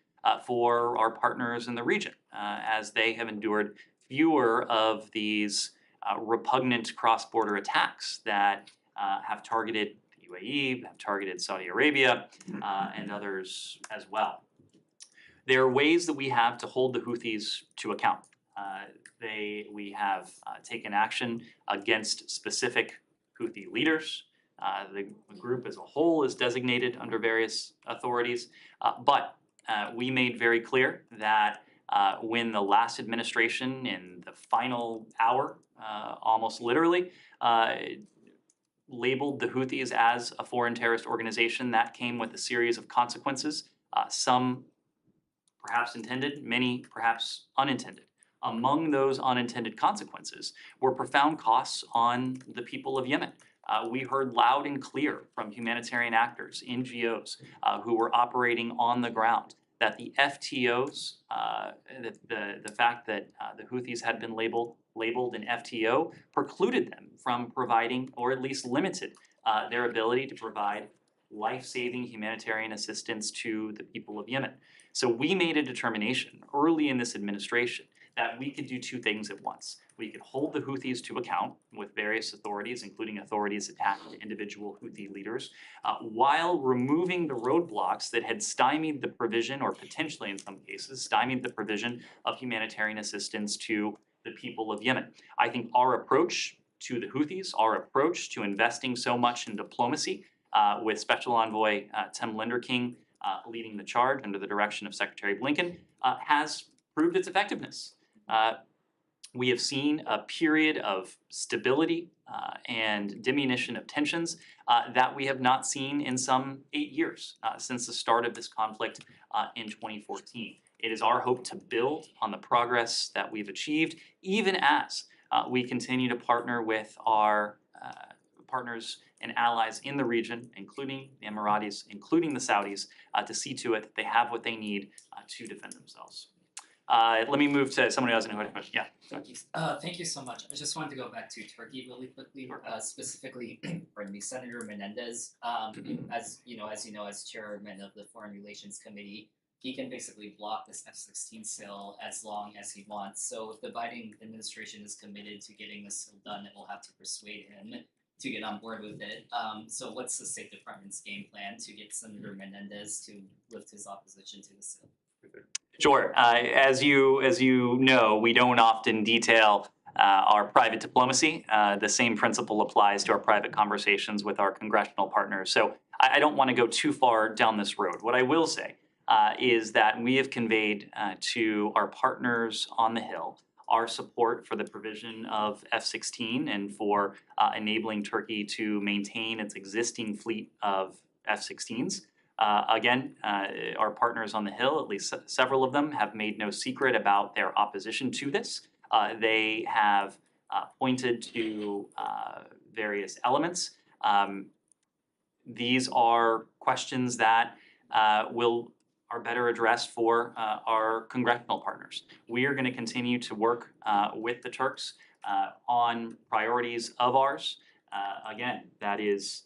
for our partners in the region, as they have endured fewer of these repugnant cross-border attacks that have targeted the UAE, have targeted Saudi Arabia, and others as well. There are ways that we have to hold the Houthis to account. We have taken action against specific Houthi leaders. The group as a whole is designated under various authorities, but we made very clear that when the last administration in the final hour, almost literally, labeled the Houthis as a foreign terrorist organization, that came with a series of consequences, some perhaps intended, many perhaps unintended. Among those unintended consequences were profound costs on the people of Yemen. We heard loud and clear from humanitarian actors, NGOs, who were operating on the ground, that the FTOs, the fact that the Houthis had been labeled an FTO precluded them from providing, or at least limited, their ability to provide life-saving humanitarian assistance to the people of Yemen. So we made a determination early in this administration that we could do two things at once. We could hold the Houthis to account with various authorities, including authorities attached to individual Houthi leaders, while removing the roadblocks that had stymied the provision, or potentially in some cases, stymied the provision of humanitarian assistance to the people of Yemen. I think our approach to the Houthis, our approach to investing so much in diplomacy, with Special Envoy Tim Linderking leading the charge under the direction of Secretary Blinken, has proved its effectiveness. We have seen a period of stability and diminution of tensions that we have not seen in some 8 years since the start of this conflict in 2014. It is our hope to build on the progress that we've achieved, even as we continue to partner with our partners and allies in the region, including the Emiratis, including the Saudis, to see to it that they have what they need to defend themselves. Let me move to someone who has a question. Yeah. Thank you so much. I just wanted to go back to Turkey really quickly, specifically, pardon me, Senator Menendez. As you know, as chairman of the Foreign Relations Committee, he can basically block this F-16 sale as long as he wants. So if the Biden administration is committed to getting this sale done, it will have to persuade him to get on board with it. So what's the State Department's game plan to get Senator Menendez to lift his opposition to the sale? Sure. As you know, we don't often detail our private diplomacy. The same principle applies to our private conversations with our congressional partners. So I don't want to go too far down this road. What I will say is that we have conveyed to our partners on the Hill our support for the provision of F-16 and for enabling Turkey to maintain its existing fleet of F-16s. Again, our partners on the Hill, at least several of them, have made no secret about their opposition to this. They have pointed to various elements. These are questions that are better addressed for our congressional partners. We are going to continue to work with the Turks on priorities of ours. Again, that is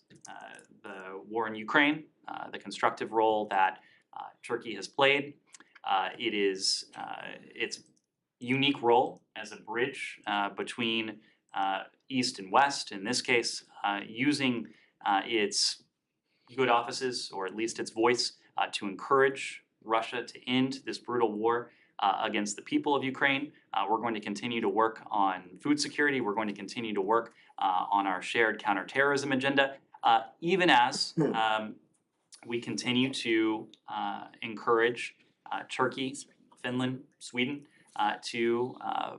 the war in Ukraine, the constructive role that Turkey has played. It is its unique role as a bridge between East and West, in this case, using its good offices, or at least its voice, to encourage Russia to end this brutal war against the people of Ukraine. We're going to continue to work on food security. We're going to continue to work on our shared counterterrorism agenda, even as we continue to encourage Turkey, Finland, Sweden to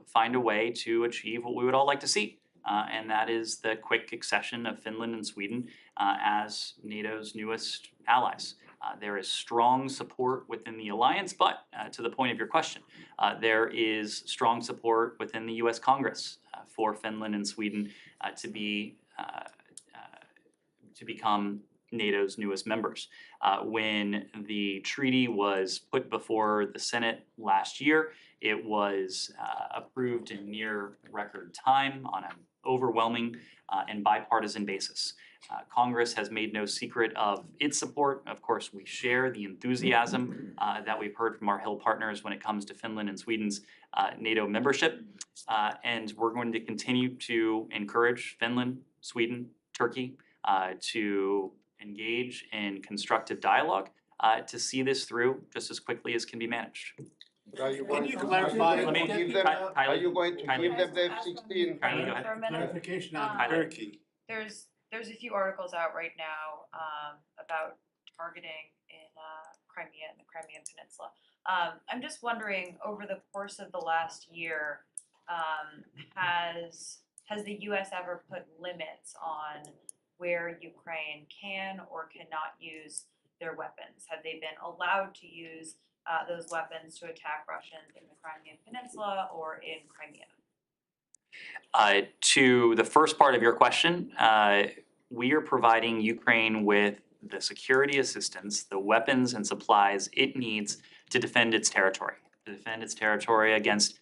find a way to achieve what we would all like to see. And that is the quick accession of Finland and Sweden as NATO's newest allies. There is strong support within the alliance, but to the point of your question, there is strong support within the US Congress for Finland and Sweden to become NATO's newest members. When the treaty was put before the Senate last year, it was approved in near record time on an overwhelming and bipartisan basis. Congress has made no secret of its support. Of course, we share the enthusiasm that we've heard from our Hill partners when it comes to Finland and Sweden's NATO membership. And we're going to continue to encourage Finland, Sweden, Turkey to engage in constructive dialogue to see this through just as quickly as can be managed. Are you Can going you to clarify? give them, are you going to Kylie. give them the F-16? Kylie, go ahead. For a minute. Clarification on Um, Turkey. There's a few articles out right now about targeting in Crimea and the Crimean Peninsula. I'm just wondering, over the course of the last year, has the U.S. ever put limits on where Ukraine can or cannot use their weapons? Have they been allowed to use those weapons to attack Russians in the Crimean Peninsula or in Crimea? To the first part of your question, we are providing Ukraine with the security assistance, the weapons and supplies it needs to defend its territory against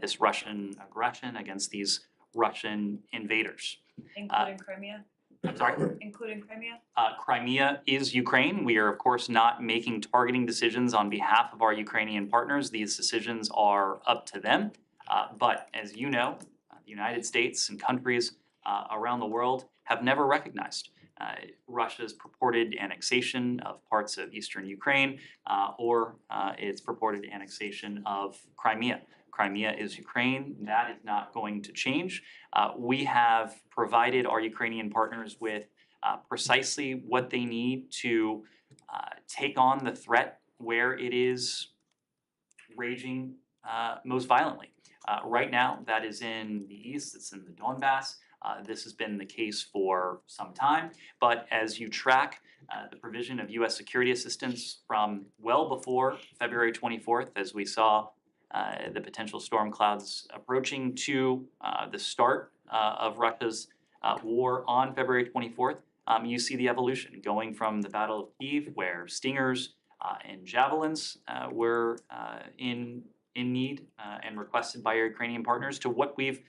this Russian aggression, against these Russian invaders. Including Crimea? I'm sorry? Including Crimea? Crimea is Ukraine. We are, of course, not making targeting decisions on behalf of our Ukrainian partners. These decisions are up to them. But as you know, the United States and countries around the world have never recognized Russia's purported annexation of parts of eastern Ukraine or its purported annexation of Crimea. Crimea is Ukraine. That is not going to change. We have provided our Ukrainian partners with precisely what they need to take on the threat where it is raging most violently. Right now, that is in the east, it's in the Donbass. This has been the case for some time, but as you track the provision of U.S. security assistance from well before February 24th, as we saw the potential storm clouds approaching, to the start of Russia's war on February 24th, you see the evolution going from the Battle of Kyiv, where Stingers and Javelins were in need and requested by our Ukrainian partners, to what we've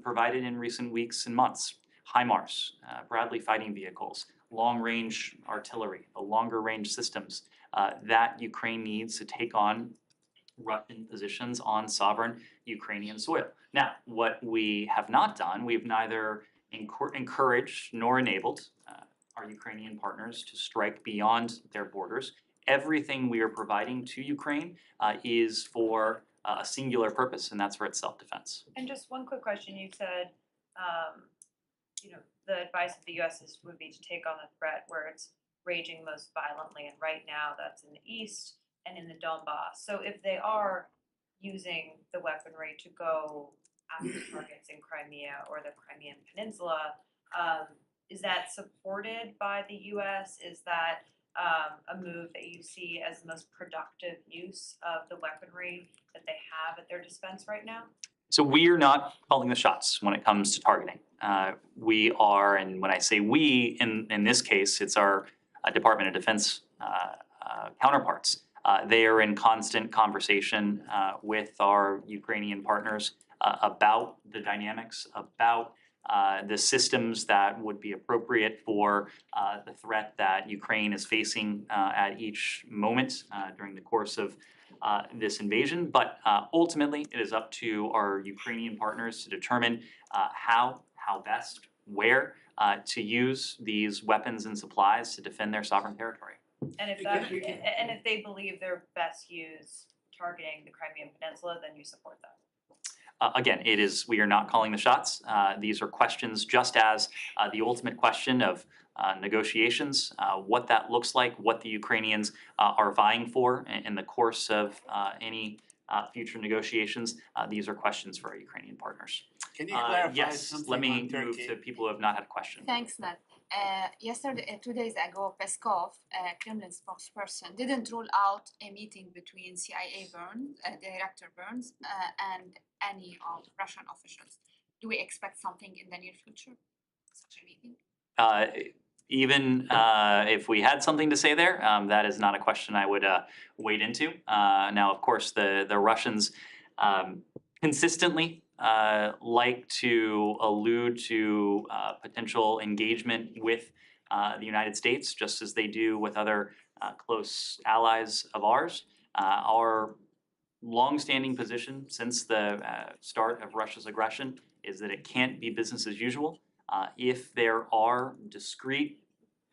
provided in recent weeks and months. HIMARS, Bradley fighting vehicles, long-range artillery, the longer-range systems that Ukraine needs to take on Russian positions on sovereign Ukrainian soil. Now, what we have not done, we've neither encouraged nor enabled our Ukrainian partners to strike beyond their borders. Everything we are providing to Ukraine is for a singular purpose, and that's for its self-defense. And just one quick question. You said, the advice of the U.S. would be to take on the threat where it's raging most violently, and right now that's in the east and in the Donbass. So if they are using the weaponry to go after targets in Crimea or the Crimean Peninsula, is that supported by the U.S.? Is that a move that you see as the most productive use of the weaponry that they have at their dispense right now? So we are not calling the shots when it comes to targeting. We are, and when I say we, in this case, it's our Department of Defense counterparts. They are in constant conversation with our Ukrainian partners about the dynamics, about the systems that would be appropriate for the threat that Ukraine is facing at each moment during the course of this invasion. But ultimately, it is up to our Ukrainian partners to determine how best, where to use these weapons and supplies to defend their sovereign territory. And if they believe they're best used targeting the Crimean Peninsula, then you support that. Again, we are not calling the shots. These are questions just as the ultimate question of negotiations, what that looks like, what the Ukrainians are vying for in the course of any future negotiations. These are questions for our Ukrainian partners. Can you clarify yes, something let me on move Turkey? to people who have not had a question. Thanks, Ned. Yesterday, 2 days ago, Peskov, Kremlin spokesperson, didn't rule out a meeting between CIA Director Burns and any of Russian officials. Do we expect something in the near future? Such a meeting? Even if we had something to say there, that is not a question I would wade into. Now, of course, the Russians consistently like to allude to potential engagement with the United States, just as they do with other close allies of ours. Our longstanding position since the start of Russia's aggression is that it can't be business as usual. If there are discrete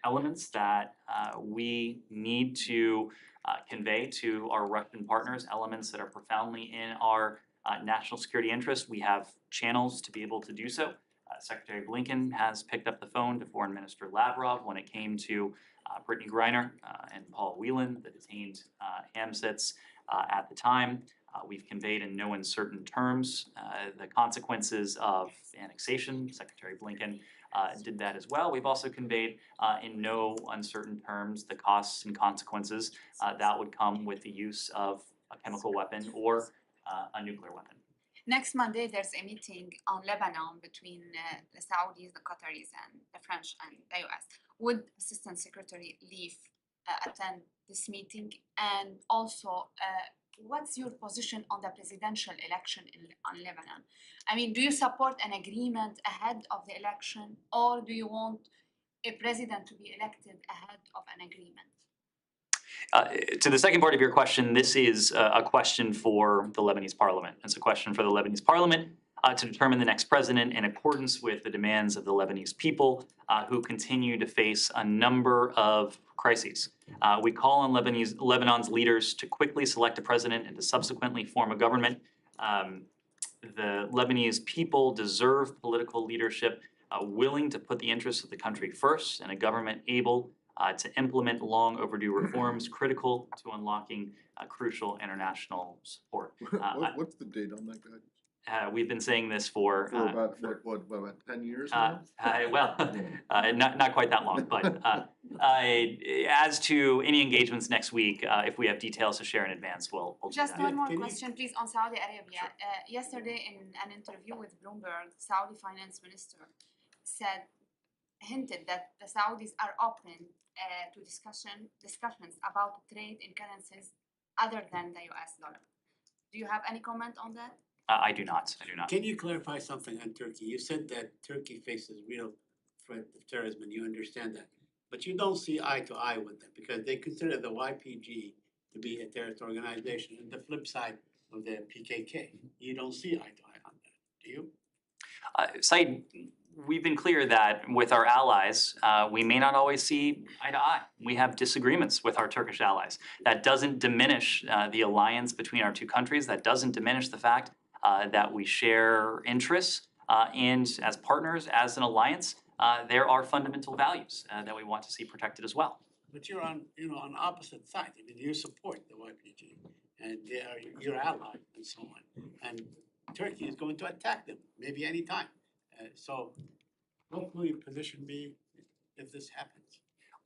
elements that we need to convey to our Russian partners, elements that are profoundly in our national security interest, we have channels to be able to do so. Secretary Blinken has picked up the phone to Foreign Minister Lavrov when it came to Brittany Griner and Paul Whelan, the detained AMSITs at the time. We've conveyed in no uncertain terms the consequences of annexation. Secretary Blinken did that as well. We've also conveyed in no uncertain terms the costs and consequences that would come with the use of a chemical weapon or a nuclear weapon. Next Monday, there's a meeting on Lebanon between the Saudis, the Qataris, and the French and the US. Would Assistant Secretary Leaf attend this meeting? And also, what's your position on the presidential election on Lebanon? I mean, do you support an agreement ahead of the election, or do you want a president to be elected ahead of an agreement? To the second part of your question, this is a question for the Lebanese parliament. It's a question for the Lebanese parliament to determine the next president in accordance with the demands of the Lebanese people who continue to face a number of crises. We call on Lebanon's leaders to quickly select a president and to subsequently form a government. The Lebanese people deserve political leadership willing to put the interests of the country first, and a government able to implement long overdue reforms critical to unlocking crucial international support. What's the date on that, guys? We've been saying this for about, about 10 years now? Not quite that long, but as to any engagements next week, if we have details to share in advance, we'll do Just that. one more question, please, on Saudi Arabia. Yesterday, in an interview with Bloomberg, Saudi finance minister hinted that the Saudis are open to discussions about trade in currencies other than the US dollar. Do you have any comment on that? I do not. Can you clarify something on Turkey? You said that Turkey faces real threat of terrorism, and you understand that. But you don't see eye to eye with them because they consider the YPG to be a terrorist organization and the flip side of the PKK. You don't see eye to eye on that, do you? Said, we've been clear that with our allies, we may not always see eye to eye. We have disagreements with our Turkish allies. That doesn't diminish the alliance between our two countries. That doesn't diminish the fact that we share interests. And as partners, as an alliance, there are fundamental values that we want to see protected as well. But you're on, on opposite sides. I mean, you support the YPG, and they are your ally, and so on. And Turkey is going to attack them, maybe any time. So what will your position be if this happens?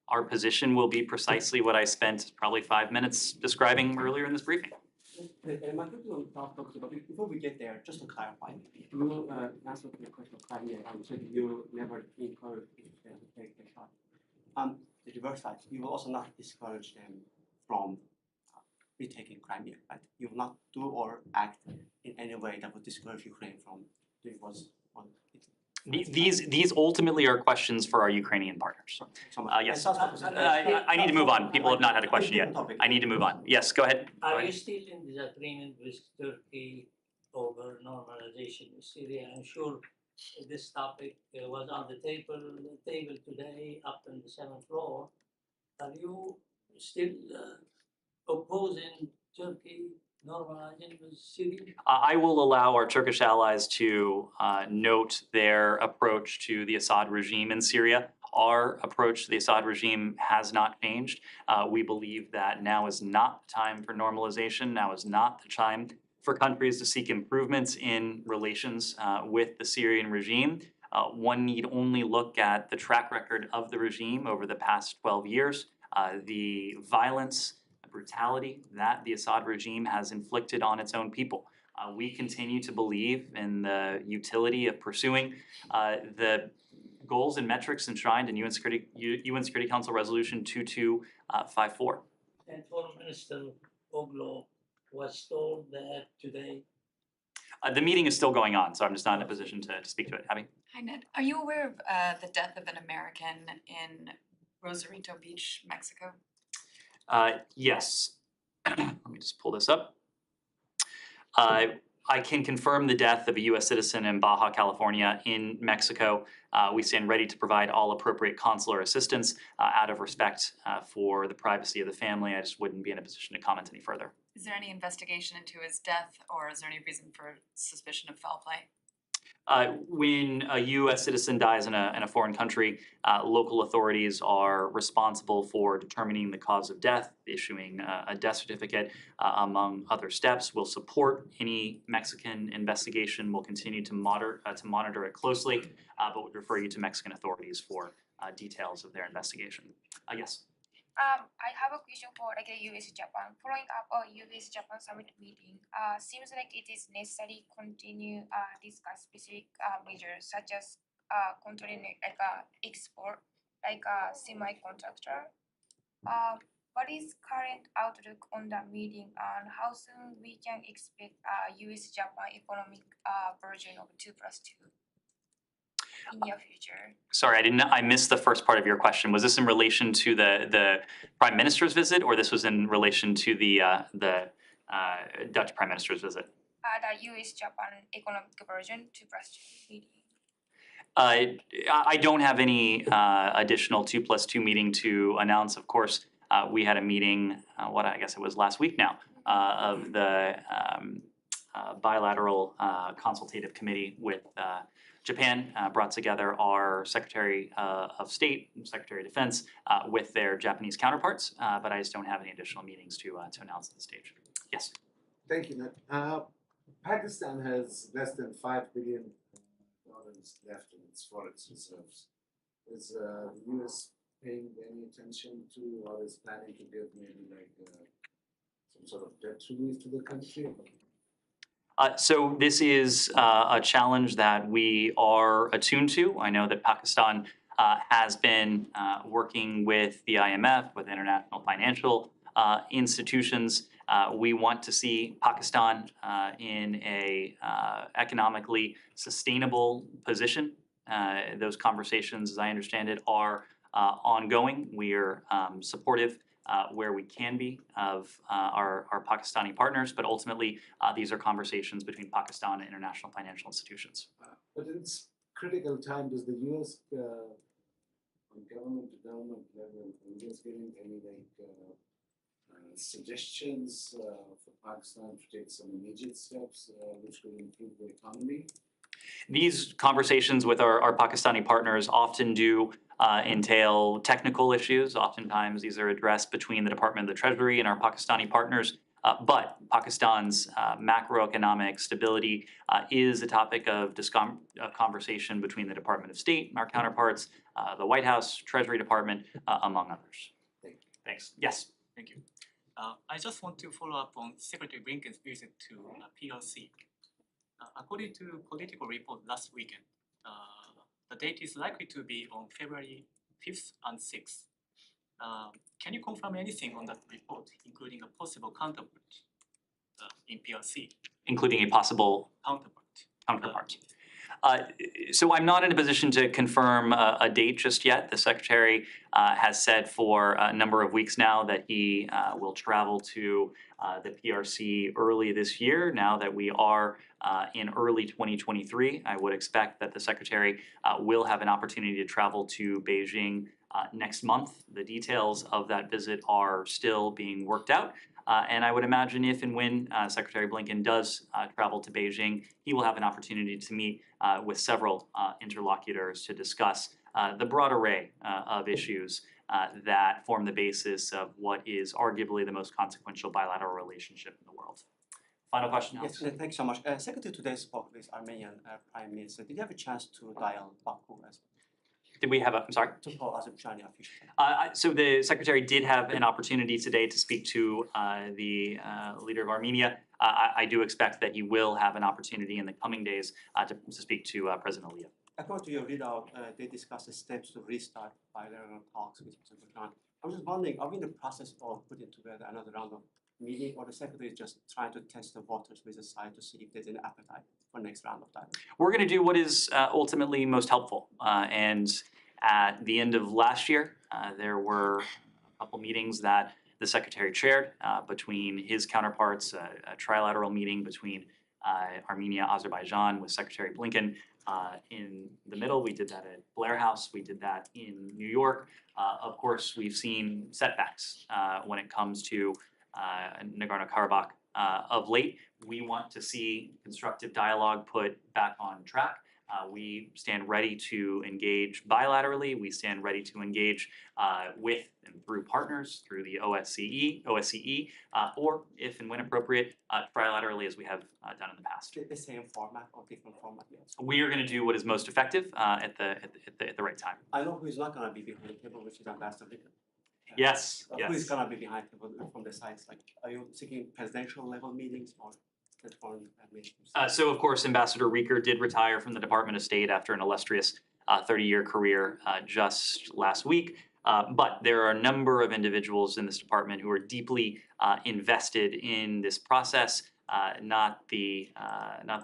Our position will be precisely what I spent probably 5 minutes describing earlier in this briefing. My question on top topic, but before we get there, just to clarify, you answered the question of Crimea and said you never encourage Israel to take the shot. The reverse side, you will also not discourage them from retaking Crimea, right? You will not do or act in any way that would discourage Ukraine from doing what's These ultimately are questions for our Ukrainian partners. Yes, I need to move on. People have not had a question yet. I need to move on. Yes, go ahead. Go Are ahead. you still in disagreement with Turkey over normalization with Syria? I'm sure this topic was on the table today up on the 7th floor. Are you still opposing Turkey normalizing with Syria? I will allow our Turkish allies to note their approach to the Assad regime in Syria. Our approach to the Assad regime has not changed. We believe that now is not the time for normalization. Now is not the time for countries to seek improvements in relations with the Syrian regime. One need only look at the track record of the regime over the past 12 years. The violence, brutality that the Assad regime has inflicted on its own people. We continue to believe in the utility of pursuing the goals and metrics enshrined in UN Security Council Resolution 2254. And Foreign Minister Oglo was told that today. The meeting is still going on, so I'm just not in a position to speak to it. Abby? Hi, Ned. Are you aware of the death of an American in Rosarito Beach, Mexico? Yes. Let me just pull this up. I can confirm the death of a U.S. citizen in Baja California in Mexico. We stand ready to provide all appropriate consular assistance out of respect for the privacy of the family. I just wouldn't be in a position to comment any further. Is there any investigation into his death, or is there any reason for suspicion of foul play? When a U.S. citizen dies in a foreign country, local authorities are responsible for determining the cause of death, issuing a death certificate, among other steps. We'll support any Mexican investigation. We'll continue to monitor it closely, but would refer you to Mexican authorities for details of their investigation. Yes. I have a question for like the US-Japan. Following up a US-Japan summit meeting, seems like it is necessary to continue discuss specific measures such as controlling like export, like a semiconductor. What is current outlook on the meeting and how soon we can expect US-Japan economic version of 2+2? In your future. Sorry, I missed the first part of your question. Was this in relation to the Prime Minister's visit, or this was in relation to the Dutch Prime Minister's visit? The US-Japan economic version 2+2 meeting. I don't have any additional 2+2 meeting to announce. Of course, we had a meeting, I guess it was last week now, of the bilateral consultative committee with Japan, brought together our Secretary of State, Secretary of Defense, with their Japanese counterparts, but I just don't have any additional meetings to announce at this stage. Yes. Thank you, Ned. Pakistan has less than $5 billion left in its foreign reserves. Is the U.S. paying any attention to, or is planning to give maybe like some sort of debt relief to the country? So this is a challenge that we are attuned to. I know that Pakistan has been working with the IMF, with international financial institutions. We want to see Pakistan in a economically sustainable position. Those conversations, as I understand it, are ongoing. We are supportive where we can be of our Pakistani partners, but ultimately these are conversations between Pakistan and international financial institutions. But in this critical time, does the U.S. On government to government level, is getting any suggestions for Pakistan to take some immediate steps which will improve the economy? These conversations with our Pakistani partners often do entail technical issues. Oftentimes these are addressed between the Department of the Treasury and our Pakistani partners. But Pakistan's macroeconomic stability is a topic of conversation between the Department of State and our counterparts, the White House, Treasury Department, among others. Thanks. Yes. Thank you. I just want to follow up on Secretary Blinken's visit to PRC. According to political report last weekend, the date is likely to be on February 5th and 6th. Can you confirm anything on that report, including a possible counterpart in PRC? Including a possible counterpart. So I'm not in a position to confirm a date just yet. The secretary has said for a number of weeks now that he will travel to the PRC early this year. Now that we are in early 2023, I would expect that the secretary will have an opportunity to travel to Beijing next month. The details of that visit are still being worked out. And I would imagine if and when Secretary Blinken does travel to Beijing, he will have an opportunity to meet with several interlocutors to discuss the broad array of issues that form the basis of what is arguably the most consequential bilateral relationship in the world. Final question, Alex? Yes, thanks so much. Secretary today spoke with Armenian Prime Minister. Did you have a chance to dial Baku as well? Did we have a, I'm sorry? To call Azerbaijani officials. So the secretary did have an opportunity today to speak to the leader of Armenia. I do expect that he will have an opportunity in the coming days to speak to President Aliyev. According to your readout, they discussed the steps to restart bilateral talks with Azerbaijan. I'm just wondering, are we in the process of putting together another round of meeting, or the secretary is just trying to test the waters with the side to see if there's an appetite for next round of dialogue? We're going to do what is ultimately most helpful. And at the end of last year, there were a couple meetings that the secretary chaired between his counterparts, a trilateral meeting between Armenia, Azerbaijan with Secretary Blinken. In the middle, we did that at Blair House. We did that in New York. Of course, we've seen setbacks when it comes to Nagorno-Karabakh. Of late, we want to see constructive dialogue put back on track. We stand ready to engage bilaterally. We stand ready to engage with and through partners, through the OSCE, or if and when appropriate, trilaterally as we have done in the past. The same format or different format? Yes. We are going to do what is most effective at the right time. I know who is not going to be behind the table, which is Ambassador Lincoln. Yes. Who is going to be behind the table from the sides? Like, are you seeking presidential level meetings or foreign administration? So, of course, Ambassador Rieker did retire from the Department of State after an illustrious 30-year career just last week. But there are a number of individuals in this department who are deeply invested in this process. Not the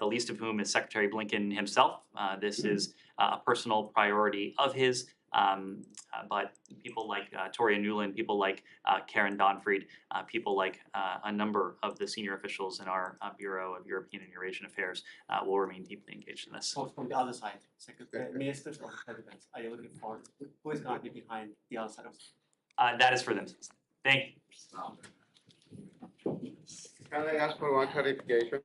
least of whom is Secretary Blinken himself. This is a personal priority of his. But people like Toria Newland, people like Karen Donfried, people like a number of the senior officials in our Bureau of European and Eurasian Affairs will remain deeply engaged in this. So from the other side, ministers or presidents, are you looking for who is going to be behind the other side of that is for them. Thank you. Can I ask for one clarification?